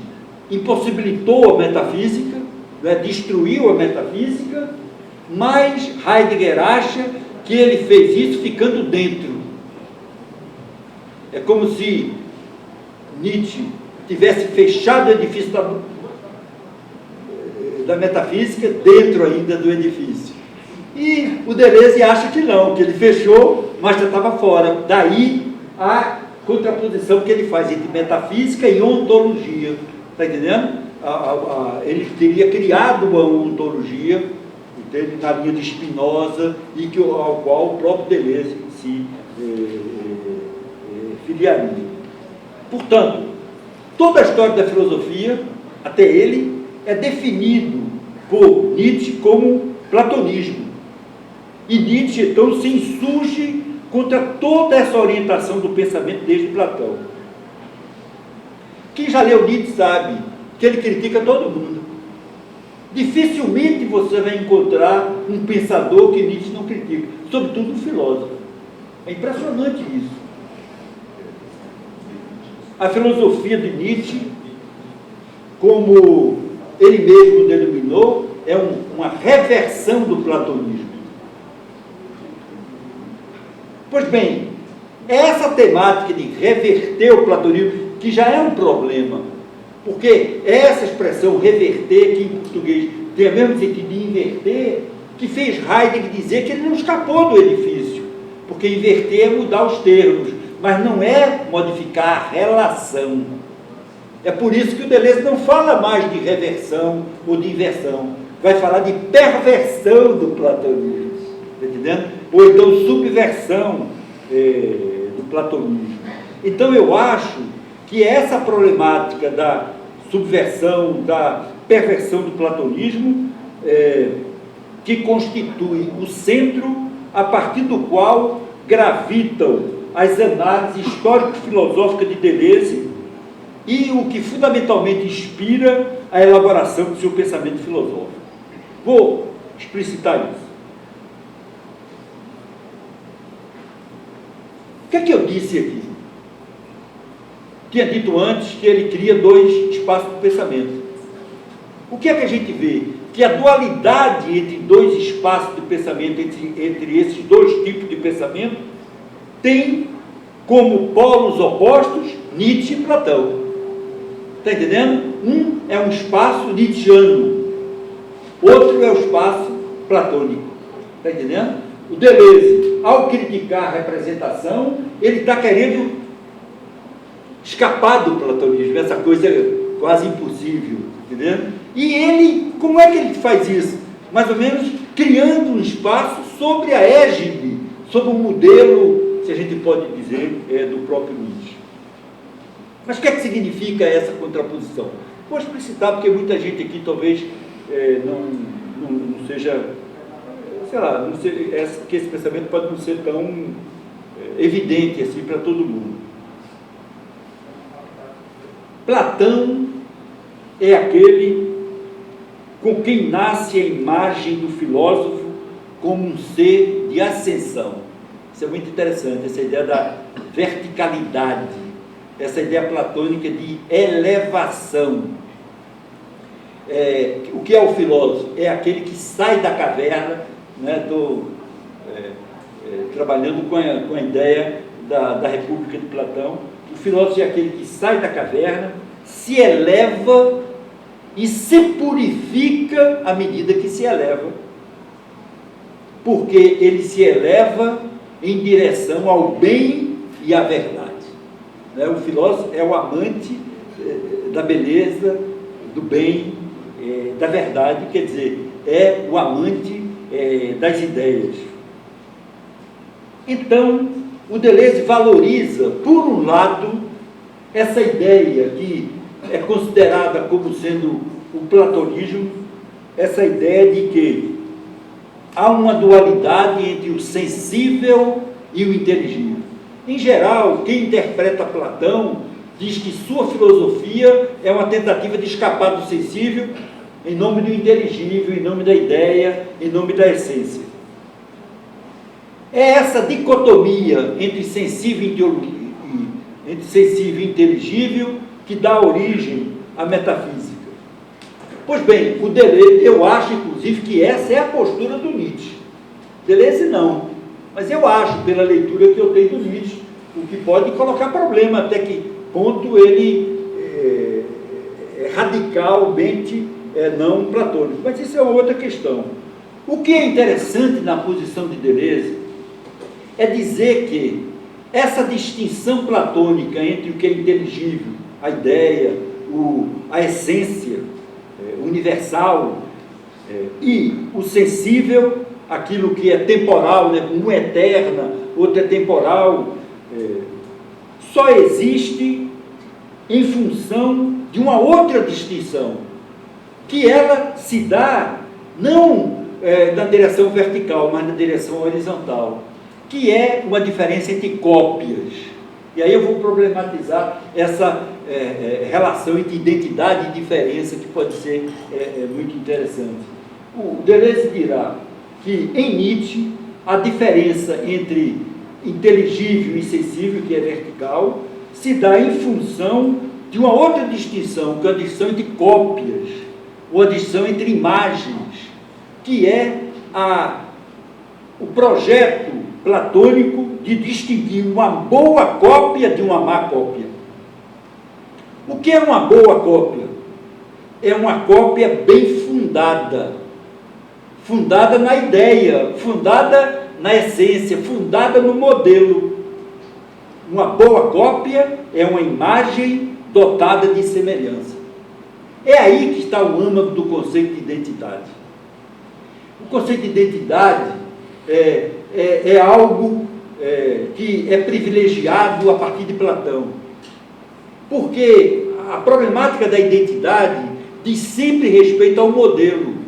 impossibilitou a metafísica, né, destruiu a metafísica, mas Heidegger acha que ele fez isso ficando dentro. É como se Nietzsche tivesse fechado o edifício da metafísica dentro ainda do edifício. E o Deleuze acha que não, que ele fechou, mas já estava fora. Daí a contraposição que ele faz entre metafísica e ontologia. Está entendendo? Ele teria criado uma ontologia, entende? Na linha de Spinoza, e ao qual o próprio Deleuze se filiaria. Portanto, toda a história da filosofia, até ele, é definido por Nietzsche como platonismo. E Nietzsche, então, se insurge contra toda essa orientação do pensamento desde Platão. Quem já leu Nietzsche sabe que ele critica todo mundo. Dificilmente você vai encontrar um pensador que Nietzsche não critica, sobretudo um filósofo. É impressionante isso. A filosofia de Nietzsche, como ele mesmo denominou, é uma reversão do platonismo. Pois bem, essa temática de reverter o platonismo, que já é um problema, porque essa expressão reverter, que em português tem o mesmo sentido de inverter, que fez Heidegger dizer que ele não escapou do edifício, porque inverter é mudar os termos, mas não é modificar a relação. É por isso que o Deleuze não fala mais de reversão ou de inversão, vai falar de perversão do platonismo, está entendendo? Ou então subversão do platonismo. Então eu acho que essa problemática da subversão, da perversão do platonismo, que constitui o centro a partir do qual gravitam as análises histórico-filosóficas de Deleuze e o que fundamentalmente inspira a elaboração do seu pensamento filosófico. Vou explicitar isso. O que é que eu disse aqui? Tinha dito antes que ele cria dois espaços de pensamento. O que é que a gente vê? Que a dualidade entre dois espaços de pensamento, entre esses dois tipos de pensamento, tem como polos opostos Nietzsche e Platão. Está entendendo? Um é um espaço nietzschiano, outro é o espaço platônico. Está entendendo? O Deleuze, ao criticar a representação, ele está querendo escapar do platonismo, essa coisa quase impossível, entendeu? E ele, como é que ele faz isso? Mais ou menos criando um espaço sobre a égide, sobre o modelo, se a gente pode dizer, do próprio Nietzsche. Mas o que é que significa essa contraposição? Vou explicitar, porque muita gente aqui talvez não seja, sei lá, não sei, que esse pensamento pode não ser tão evidente assim para todo mundo. Platão é aquele com quem nasce a imagem do filósofo como um ser de ascensão. Isso é muito interessante, essa ideia da verticalidade, essa ideia platônica de elevação. O que é o filósofo? É aquele que sai da caverna, né, trabalhando com a ideia da República de Platão. O filósofo é aquele que sai da caverna, se eleva e se purifica à medida que se eleva, porque ele se eleva em direção ao bem e à verdade. O filósofo é o amante da beleza, do bem, da verdade, quer dizer, é o amante das ideias. Então, o Deleuze valoriza, por um lado, essa ideia que é considerada como sendo o platonismo, essa ideia de que há uma dualidade entre o sensível e o inteligível. Em geral, quem interpreta Platão diz que sua filosofia é uma tentativa de escapar do sensível em nome do inteligível, em nome da ideia, em nome da essência. É essa dicotomia entre sensível e inteligível que dá origem à metafísica. Pois bem, o Deleuze, eu acho, inclusive, que essa é a postura do Nietzsche. Deleuze não, mas eu acho, pela leitura que eu tenho do Nietzsche, o que pode colocar problema, até que ponto ele é radicalmente não platônico. Mas isso é uma outra questão. O que é interessante na posição de Deleuze é dizer que essa distinção platônica entre o que é inteligível, a ideia, a essência universal e o sensível, aquilo que é temporal, né? Um é eterna, outro é temporal, só existe em função de uma outra distinção, que ela se dá não na direção vertical, mas na direção horizontal, que é uma diferença entre cópias. E aí eu vou problematizar essa relação entre identidade e diferença, que pode ser muito interessante. O Deleuze dirá que, em Nietzsche, a diferença entre inteligível e sensível, que é vertical, se dá em função de uma outra distinção, que é a distinção entre cópias, ou a distinção entre imagens, que é o projeto platônico de distinguir uma boa cópia de uma má cópia. O que é uma boa cópia? É uma cópia bem fundada, fundada na ideia, fundada na essência, fundada no modelo. Uma boa cópia é uma imagem dotada de semelhança. É aí que está o âmago do conceito de identidade. O conceito de identidade é algo que é privilegiado a partir de Platão. Porque a problemática da identidade diz sempre respeito ao modelo.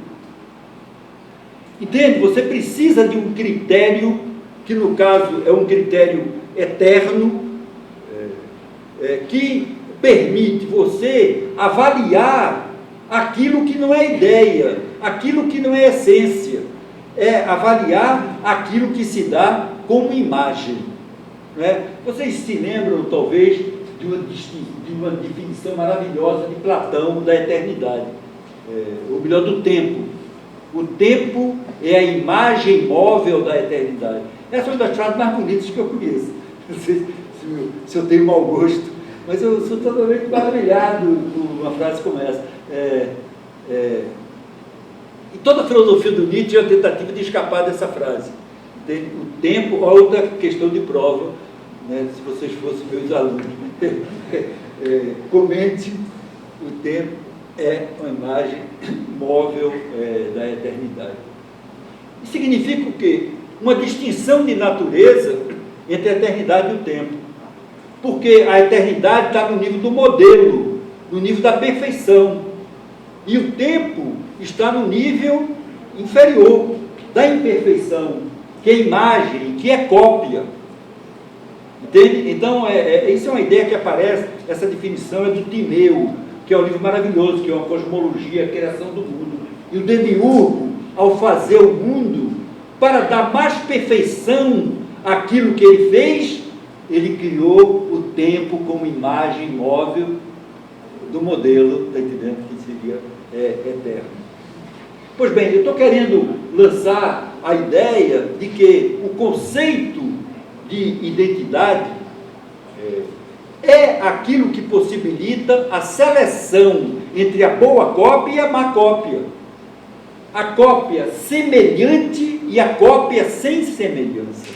Entende? Você precisa de um critério, que no caso é um critério eterno, que permite você avaliar aquilo que não é ideia, aquilo que não é essência, avaliar aquilo que se dá como imagem. Né? Vocês se lembram, talvez, de uma definição maravilhosa de Platão da eternidade, ou melhor, do tempo. O tempo é a imagem móvel da eternidade. Essa é uma das frases mais bonitas que eu conheço. Não sei se eu tenho mau gosto, mas eu sou totalmente maravilhado com uma frase como essa. E toda a filosofia do Nietzsche é uma tentativa de escapar dessa frase. O tempo, outra questão de prova, né, se vocês fossem meus alunos. Comente, o tempo é uma imagem móvel da eternidade. Isso significa o quê? Uma distinção de natureza entre a eternidade e o tempo. Porque a eternidade está no nível do modelo, no nível da perfeição. E o tempo está no nível inferior da imperfeição, que é imagem, que é cópia. Entende? Então, isso é uma ideia que aparece, essa definição é do Timeu, que é um livro maravilhoso, que é uma cosmologia, a criação do mundo. E o Demiurgo, ao fazer o mundo, para dar mais perfeição àquilo que ele fez, ele criou o tempo como imagem móvel do modelo, está entendendo, que seria eterno. Pois bem, eu estou querendo lançar a ideia de que o conceito de identidade é aquilo que possibilita a seleção entre a boa cópia e a má cópia. A cópia semelhante e a cópia sem semelhança.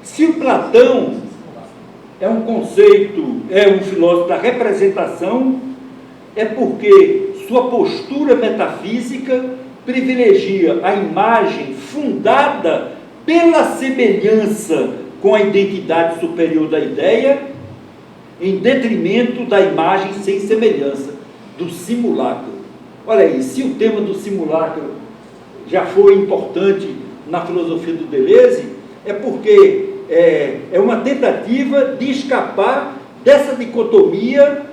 Se o Platão é um conceito, é um filósofo da representação, é porque sua postura metafísica privilegia a imagem fundada pela semelhança com a identidade superior da ideia, em detrimento da imagem sem semelhança, do simulacro. Olha aí, se o tema do simulacro já foi importante na filosofia do Deleuze, é porque é uma tentativa de escapar dessa dicotomia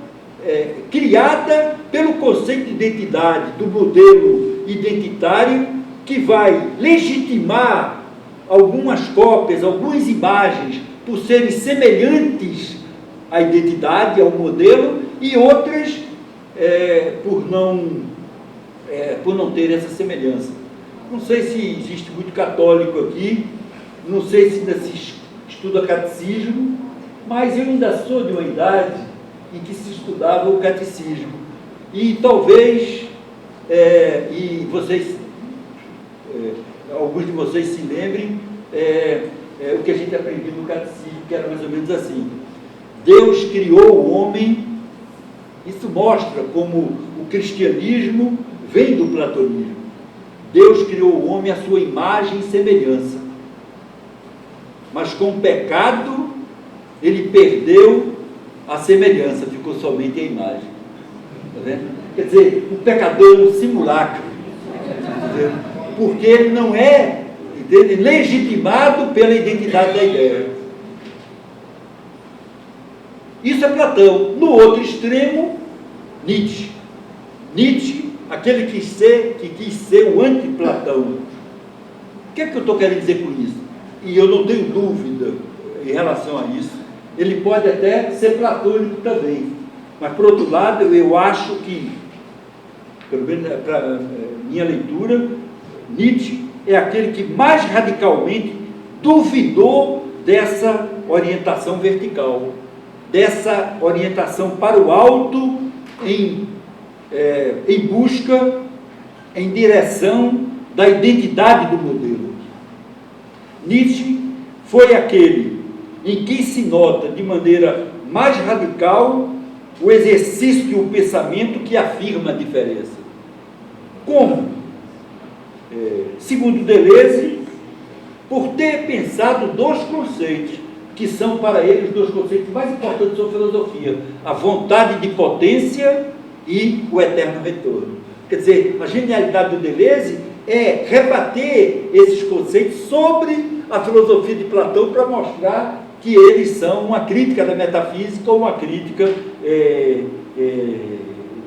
criada pelo conceito de identidade, do modelo identitário, que vai legitimar algumas cópias, algumas imagens, por serem semelhantes à identidade, ao modelo, e outras por não ter essa semelhança. Não sei se existe muito católico aqui, não sei se ainda se estuda catecismo, mas eu ainda sou de uma idade em que se estudava o catecismo. E talvez, e vocês, alguns de vocês se lembrem, o que a gente aprendeu no catecismo, que era mais ou menos assim: Deus criou o homem. Isso mostra como o cristianismo vem do platonismo. Deus criou o homem à sua imagem e semelhança, mas com o pecado ele perdeu a semelhança, ficou somente a imagem. Está vendo? Quer dizer, o pecador é um simulacro, porque ele não é legitimado pela identidade da ideia. Isso é Platão. No outro extremo, Nietzsche. Nietzsche, aquele que quis ser o anti-Platão. O que é que eu estou querendo dizer com isso? E eu não tenho dúvida em relação a isso. Ele pode até ser platônico também. Mas, por outro lado, eu acho que, pelo menos para minha leitura, Nietzsche é aquele que mais radicalmente duvidou dessa orientação vertical, dessa orientação para o alto em busca, em direção da identidade do modelo. Nietzsche foi aquele em que se nota de maneira mais radical o exercício de um pensamento que afirma a diferença. Como? Segundo Deleuze, por ter pensado dois conceitos, que são para ele os dois conceitos mais importantes da sua filosofia: a vontade de potência e o eterno retorno. Quer dizer, a genialidade do Deleuze é rebater esses conceitos sobre a filosofia de Platão, para mostrar que eles são uma crítica da metafísica ou uma crítica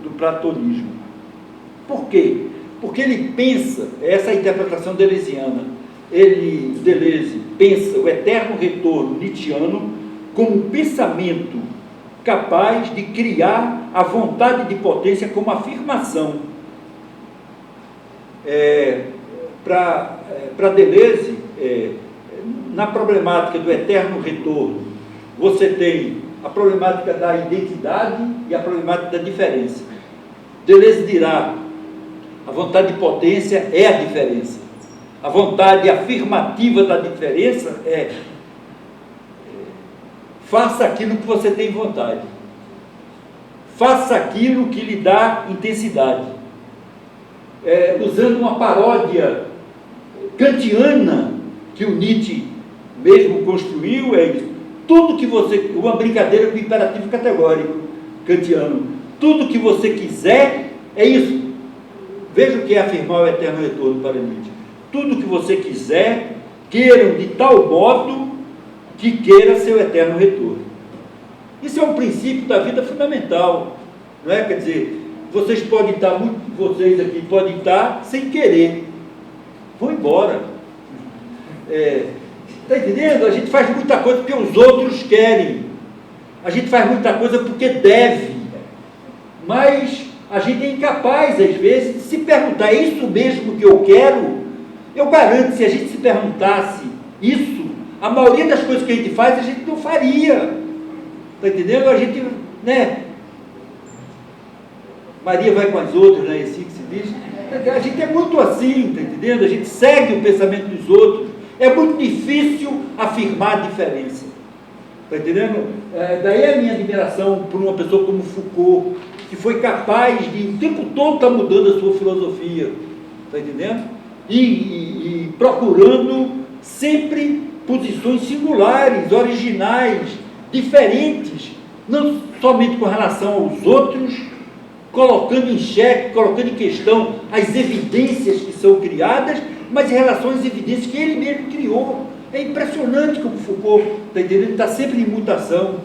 do platonismo. Por quê? Porque ele pensa, essa é a interpretação deleuziana, Deleuze pensa o eterno retorno nietzschiano como um pensamento capaz de criar a vontade de potência como afirmação. Para Deleuze, na problemática do eterno retorno, você tem a problemática da identidade e a problemática da diferença. Deleuze dirá: a vontade de potência é a diferença. A vontade afirmativa da diferença faça aquilo que você tem vontade. Faça aquilo que lhe dá intensidade. Usando uma paródia kantiana que o Nietzsche mesmo construiu, tudo que você... Uma brincadeira com imperativo categórico kantiano. Tudo que você quiser é isso. Veja o que é afirmar o eterno retorno para Nietzsche. Tudo que você quiser, queiram de tal modo que queira seu eterno retorno. Isso é um princípio da vida fundamental, não é? Quer dizer, vocês aqui podem estar sem querer, vão embora. Está entendendo? A gente faz muita coisa porque os outros querem, a gente faz muita coisa porque deve, mas a gente é incapaz, às vezes, de se perguntar: é isso mesmo que eu quero? Eu garanto, se a gente se perguntasse isso, a maioria das coisas que a gente faz, a gente não faria. Está entendendo? A gente, né? Maria vai com as outras, né? Assim que se diz. A gente é muito assim, está entendendo? A gente segue o pensamento dos outros. É muito difícil afirmar a diferença. Está entendendo? Daí a minha admiração por uma pessoa como Foucault, que foi capaz de, o tempo todo, estar mudando a sua filosofia. Está entendendo? E procurando sempre posições singulares, originais, diferentes, não somente com relação aos outros, colocando em xeque, colocando em questão as evidências que são criadas, mas em relação às evidências que ele mesmo criou. É impressionante como Foucault, está entendendo? Está sempre em mutação.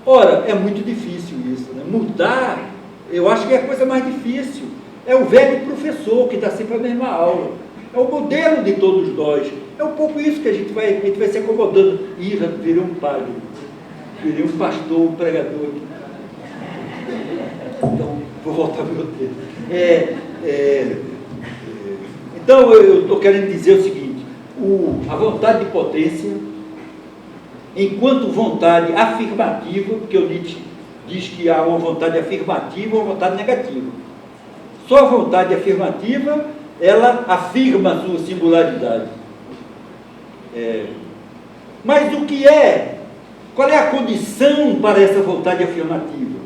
Ora, é muito difícil isso, né? Mudar, eu acho que é a coisa mais difícil. É o velho professor que está sempre na mesma aula. É o modelo de todos nós. É um pouco isso que a gente vai se acomodando. Ih, já virei um padre, virei um pastor, um pregador aqui. Então, vou voltar para o meu texto. Então, eu estou querendo dizer o seguinte, a vontade de potência, enquanto vontade afirmativa, porque o Nietzsche diz que há uma vontade afirmativa e uma vontade negativa. Só a vontade afirmativa, ela afirma a sua singularidade. Mas o que é? Qual é a condição para essa vontade afirmativa?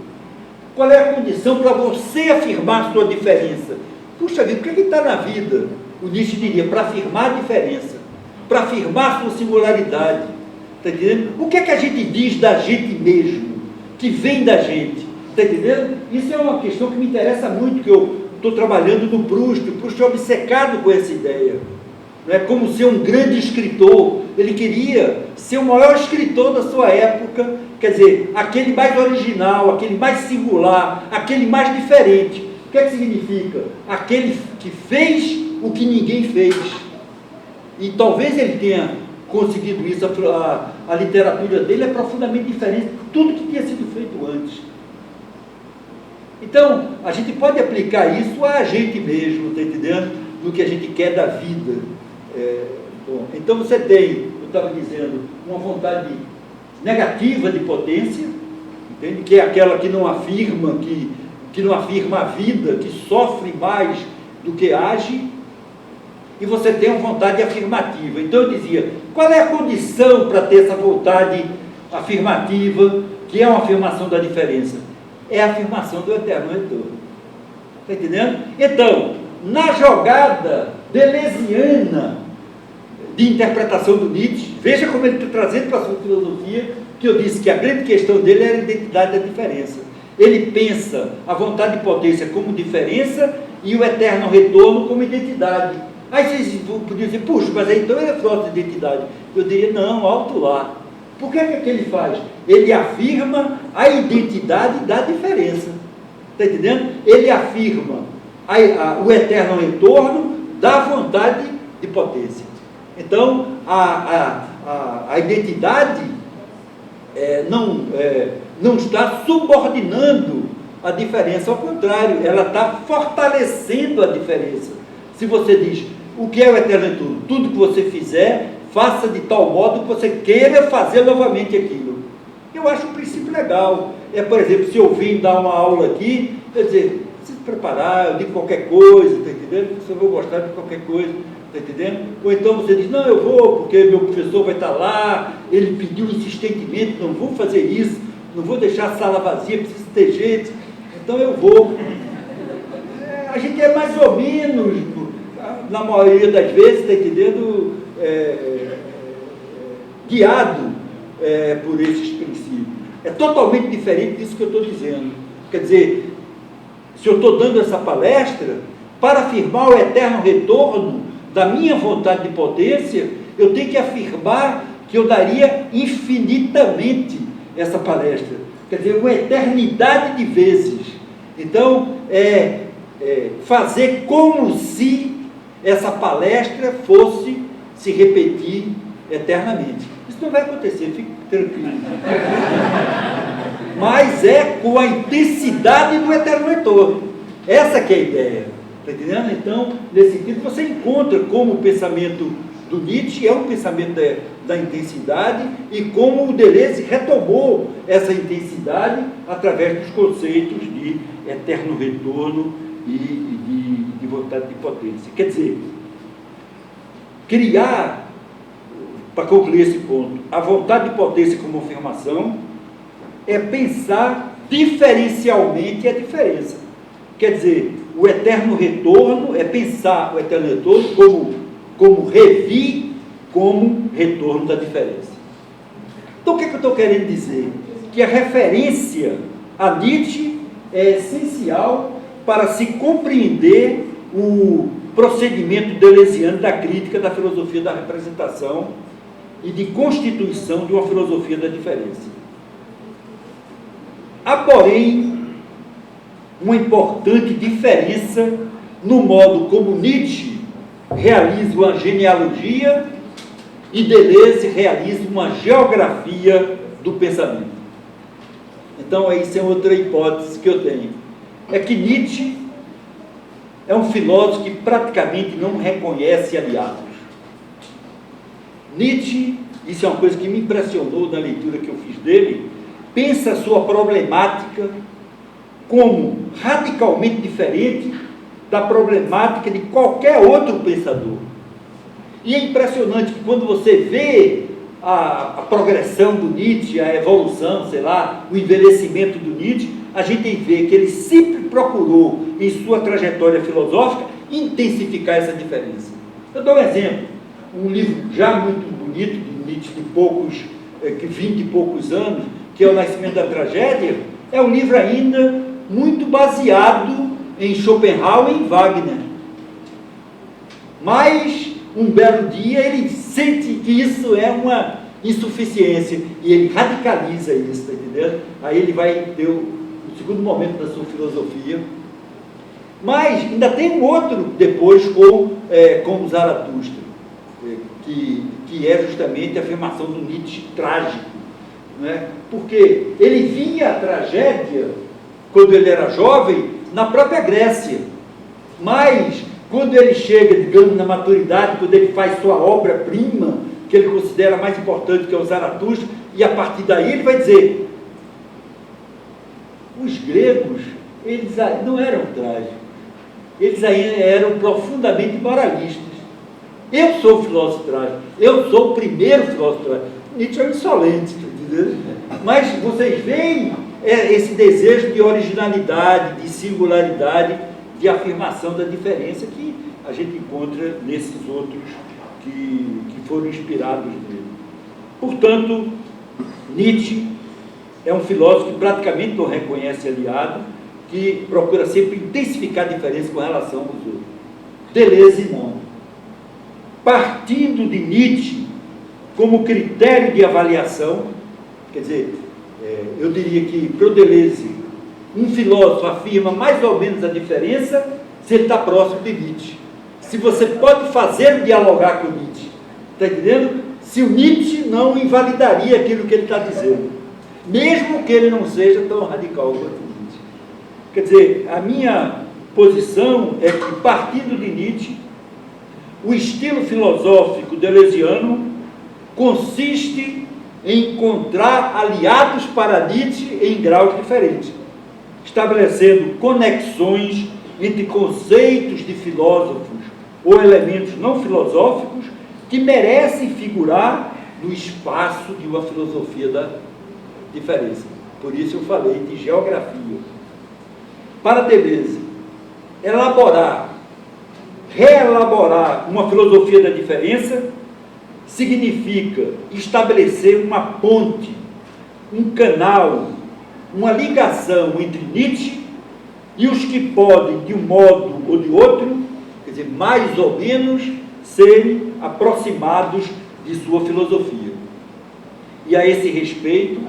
Qual é a condição para você afirmar a sua diferença? Puxa vida, o que é que está na vida? O Nietzsche diria, para afirmar a diferença, para afirmar a sua singularidade. Está entendendo? O que é que a gente diz da gente mesmo, que vem da gente? Está entendendo? Isso é uma questão que me interessa muito, que eu estou trabalhando no Proust. O Proust é obcecado com essa ideia. Não é como ser um grande escritor. Ele queria ser o maior escritor da sua época, quer dizer, aquele mais original, aquele mais singular, aquele mais diferente. O que é que significa? Aquele que fez o que ninguém fez. E talvez ele tenha conseguido isso. A literatura dele é profundamente diferente de tudo que tinha sido feito antes. Então, a gente pode aplicar isso a gente mesmo, está entendendo? No que a gente quer da vida. Bom, então você tem, eu estava dizendo, uma vontade negativa de potência, entende? Que é aquela que não afirma, que não afirma a vida, que sofre mais do que age, e você tem uma vontade afirmativa. Então eu dizia, qual é a condição para ter essa vontade afirmativa, que é uma afirmação da diferença? É a afirmação do eterno retorno. Está entendendo? Então, na jogada deleuziana de interpretação do Nietzsche, veja como ele está trazendo para a sua filosofia, que eu disse que a grande questão dele era a identidade da diferença. Ele pensa a vontade de potência como diferença e o eterno retorno como identidade. Aí vocês podiam dizer, puxa, mas aí então ele é falta de identidade. Eu diria, não, alto lá. Por que é que ele faz? Ele afirma a identidade da diferença. Está entendendo? Ele afirma o eterno retorno da vontade de potência. Então, a identidade não está subordinando a diferença, ao contrário, ela está fortalecendo a diferença. Se você diz, o que é o eterno retorno? Tudo que você fizer, faça de tal modo que você queira fazer novamente aquilo. Eu acho um princípio legal. Por exemplo, se eu vim dar uma aula aqui, quer dizer, se preparar, eu digo qualquer coisa, está entendendo? Se eu vou gostar de qualquer coisa, está entendendo? Ou então você diz, não, eu vou, porque meu professor vai estar lá, ele pediu insistentemente, não vou fazer isso, não vou deixar a sala vazia, preciso ter gente, então eu vou. A gente é mais ou menos, na maioria das vezes, está entendendo, guiado por esses princípios. É totalmente diferente disso que eu estou dizendo. Quer dizer, se eu estou dando essa palestra, para afirmar o eterno retorno da minha vontade de potência, eu tenho que afirmar que eu daria infinitamente essa palestra. Quer dizer, uma eternidade de vezes. Então, fazer como se essa palestra fosse se repetir eternamente. Isso não vai acontecer, fique tranquilo. Mas é com a intensidade do eterno retorno. Essa que é a ideia. Está entendendo? Então, nesse sentido, você encontra como o pensamento do Nietzsche é um pensamento da intensidade e como o Deleuze retomou essa intensidade através dos conceitos de eterno retorno e de vontade de potência. Quer dizer, criar, para concluir esse ponto, a vontade de potência como afirmação é pensar diferencialmente a diferença. Quer dizer, o eterno retorno é pensar o eterno retorno como revir, como retorno da diferença. Então, o que eu estou querendo dizer? Que a referência a Nietzsche é essencial para se compreender procedimento deleuziano da crítica da filosofia da representação e de constituição de uma filosofia da diferença. Há, porém, uma importante diferença no modo como Nietzsche realiza uma genealogia e Deleuze realiza uma geografia do pensamento. Então, isso é outra hipótese que eu tenho. É que Nietzsche é um filósofo que praticamente não reconhece aliados. Nietzsche, isso é uma coisa que me impressionou na leitura que eu fiz dele, pensa a sua problemática como radicalmente diferente da problemática de qualquer outro pensador. E é impressionante que quando você vê a progressão do Nietzsche, a evolução, sei lá, o envelhecimento do Nietzsche, a gente vê que ele sempre procurou, em sua trajetória filosófica, intensificar essa diferença. Eu dou um exemplo, um livro já muito bonito, de Nietzsche, de 20 e poucos anos, que é O Nascimento da Tragédia, é um livro ainda muito baseado em Schopenhauer e em Wagner. Mas, um belo dia, ele sente que isso é uma insuficiência e ele radicaliza isso, tá entendendo? Aí ele vai ter o segundo momento da sua filosofia. Mas ainda tem um outro depois com Zaratustra, que é justamente a afirmação do Nietzsche trágico, né? Porque ele via a tragédia, quando ele era jovem, na própria Grécia. Mas, quando ele chega, digamos, na maturidade, quando ele faz sua obra-prima, que ele considera mais importante, que é o Zaratustra, e a partir daí ele vai dizer: os gregos, eles não eram trágicos, eles ainda eram profundamente moralistas. Eu sou o filósofo trágico, eu sou o primeiro filósofo trágico. Nietzsche é insolente, entendeu? Mas vocês veem esse desejo de originalidade, de singularidade, de afirmação da diferença que a gente encontra nesses outros que foram inspirados nele. Portanto, Nietzsche é um filósofo que praticamente não reconhece aliado, que procura sempre intensificar a diferença com relação aos outros. Deleuze não. Partindo de Nietzsche como critério de avaliação, quer dizer, eu diria que para o Deleuze, um filósofo afirma mais ou menos a diferença se ele está próximo de Nietzsche. Se você pode fazer dialogar com Nietzsche, está entendendo? Se o Nietzsche não invalidaria aquilo que ele está dizendo, mesmo que ele não seja tão radical quanto Nietzsche. Quer dizer, a minha posição é que, partindo de Nietzsche, o estilo filosófico deleuziano consiste em encontrar aliados para Nietzsche em graus diferentes, estabelecendo conexões entre conceitos de filósofos ou elementos não filosóficos que merecem figurar no espaço de uma filosofia da diferença. Por isso eu falei de geografia. Para Deleuze, reelaborar uma filosofia da diferença significa estabelecer uma ponte, um canal, uma ligação entre Nietzsche e os que podem, de um modo ou de outro, quer dizer, mais ou menos, serem aproximados de sua filosofia. E a esse respeito,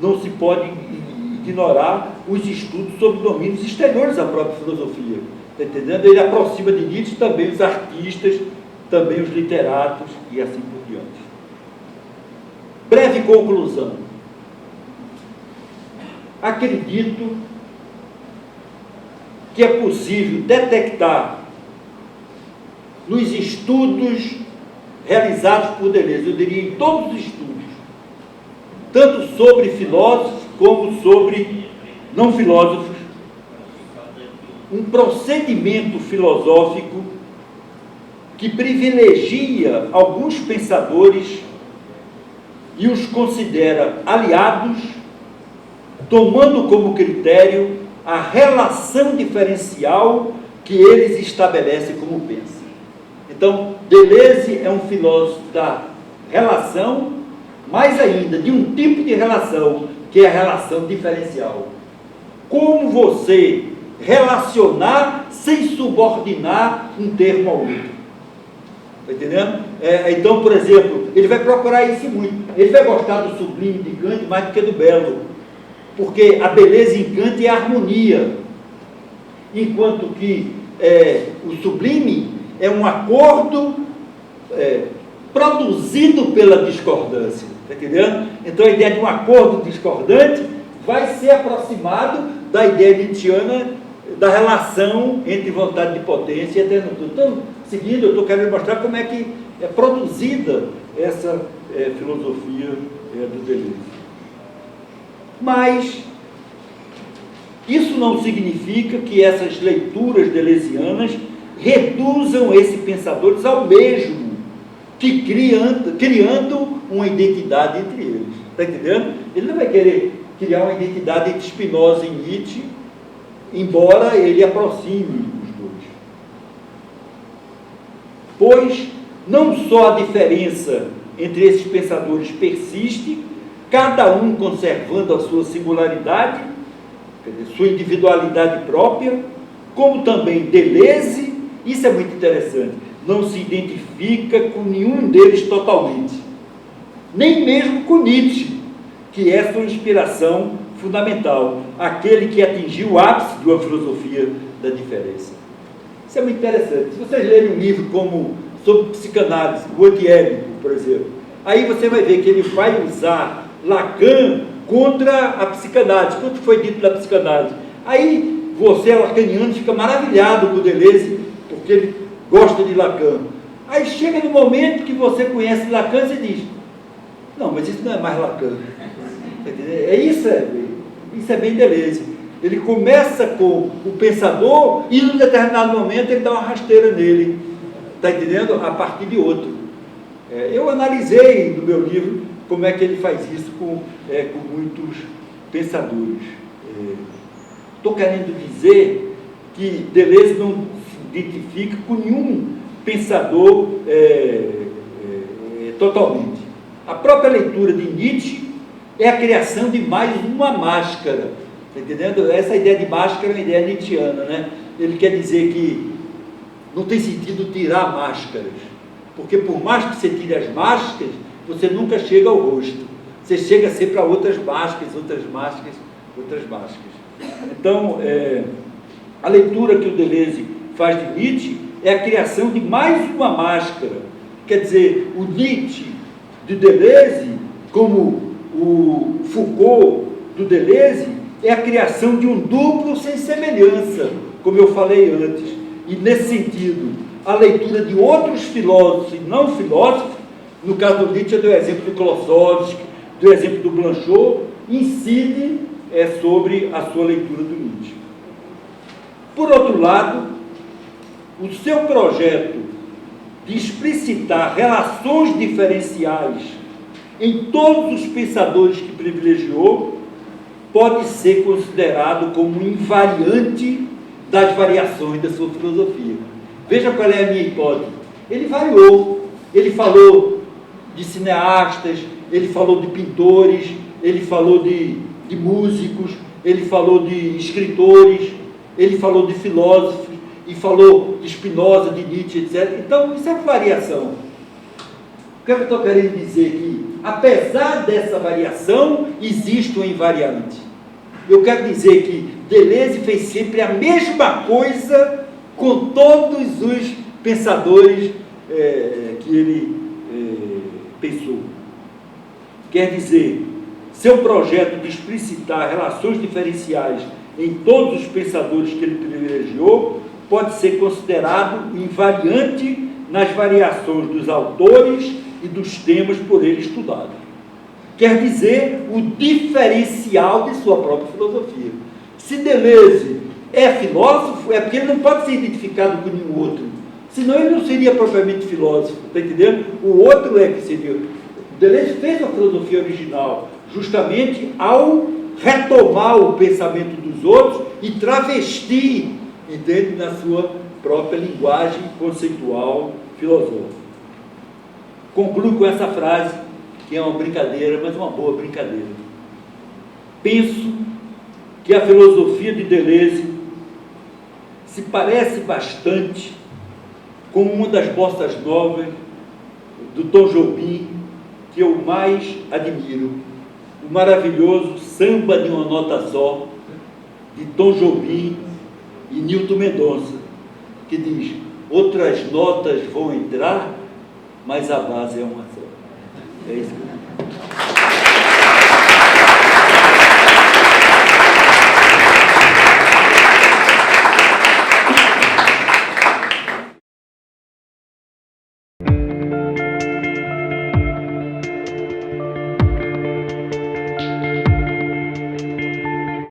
não se pode ignorar os estudos sobre domínios exteriores à própria filosofia. Está entendendo? Ele aproxima de Nietzsche também os artistas, também os literatos e assim por diante. Breve conclusão. Acredito que é possível detectar nos estudos realizados por Deleuze, eu diria em todos os estudos, tanto sobre filósofos como sobre não filósofos, um procedimento filosófico que privilegia alguns pensadores e os considera aliados, tomando como critério a relação diferencial que eles estabelecem como pensa. Então, Deleuze é um filósofo da relação, mais ainda, de um tipo de relação, que é a relação diferencial. Como você relacionar sem subordinar um termo ao outro. Está entendendo? Então, por exemplo, ele vai procurar isso muito. Ele vai gostar do sublime de Kant mais do que do belo. Porque a beleza em Kant é a harmonia. Enquanto que o sublime é um acordo produzido pela discordância. Está entendendo? Então a ideia de um acordo discordante vai ser aproximado da ideia nietzschiana da relação entre vontade de potência e eterno. Então, seguindo, eu estou querendo mostrar como é que é produzida essa filosofia do Deleuze. Mas isso não significa que essas leituras deleuzianas reduzam esses pensadores ao mesmo, que criando uma identidade entre eles. Está entendendo? Ele não vai querer criar uma identidade entre Spinoza e Nietzsche, embora ele aproxime os dois. Pois não só a diferença entre esses pensadores persiste, cada um conservando a sua singularidade, quer dizer, sua individualidade própria, como também Deleuze, isso é muito interessante, não se identifica com nenhum deles totalmente, nem mesmo com Nietzsche, que é sua inspiração fundamental, aquele que atingiu o ápice de uma filosofia da diferença. Isso é muito interessante. Se vocês lerem um livro como sobre psicanálise, o Antiédipo, por exemplo, aí você vai ver que ele vai usar Lacan contra a psicanálise, quanto foi dito da psicanálise. Aí você, lacaniano, fica maravilhado com o Deleuze, porque ele gosta de Lacan. Aí chega no momento que você conhece Lacan, você diz, não, mas isso não é mais Lacan. Isso é bem Deleuze. Ele começa com o pensador e, num determinado momento, ele dá uma rasteira nele. Está entendendo? A partir de outro. Eu analisei no meu livro como é que ele faz isso com muitos pensadores. Estou querendo dizer que Deleuze não se identifica com nenhum pensador totalmente. A própria leitura de Nietzsche é a criação de mais uma máscara. Está entendendo? Essa ideia de máscara é uma ideia nietzschiana, né? Ele quer dizer que não tem sentido tirar máscaras, porque por mais que você tire as máscaras, você nunca chega ao rosto. Você chega sempre a outras máscaras, outras máscaras, outras máscaras. Então, a leitura que o Deleuze faz de Nietzsche é a criação de mais uma máscara. Quer dizer, o Nietzsche de Deleuze, como o Foucault do Deleuze, é a criação de um duplo sem semelhança, como eu falei antes. E, nesse sentido, a leitura de outros filósofos e não filósofos, no caso do Nietzsche, eu dei o exemplo do Klossowski, dei o exemplo do Blanchot, incide sobre a sua leitura do Nietzsche. Por outro lado, o seu projeto de explicitar relações diferenciais em todos os pensadores que privilegiou, pode ser considerado como invariante das variações da sua filosofia. Veja qual é a minha hipótese. Ele variou, ele falou de cineastas, ele falou de pintores, ele falou de músicos, ele falou de escritores, ele falou de filósofos, e falou de Spinoza, de Nietzsche, etc. Então, isso é variação. O que eu estou querendo dizer aqui? Apesar dessa variação, existe uma invariante. Eu quero dizer que Deleuze fez sempre a mesma coisa com todos os pensadores que ele pensou. Quer dizer, seu projeto de explicitar relações diferenciais em todos os pensadores que ele privilegiou pode ser considerado invariante nas variações dos autores e dos temas por ele estudados. Quer dizer, o diferencial de sua própria filosofia. Se Deleuze é filósofo, é porque ele não pode ser identificado com nenhum outro. Senão ele não seria propriamente filósofo, está entendendo? O outro é que seria. Deleuze fez uma filosofia original, justamente ao retomar o pensamento dos outros e travestir, entende, na sua própria linguagem conceitual filosófica. Concluo com essa frase, que é uma brincadeira, mas uma boa brincadeira. Penso que a filosofia de Deleuze se parece bastante com uma das bossas novas do Tom Jobim, que eu mais admiro, o maravilhoso Samba de uma Nota Só, de Tom Jobim e Nilton Mendonça, que diz: outras notas vão entrar, mas a base é uma só. É isso que eu digo.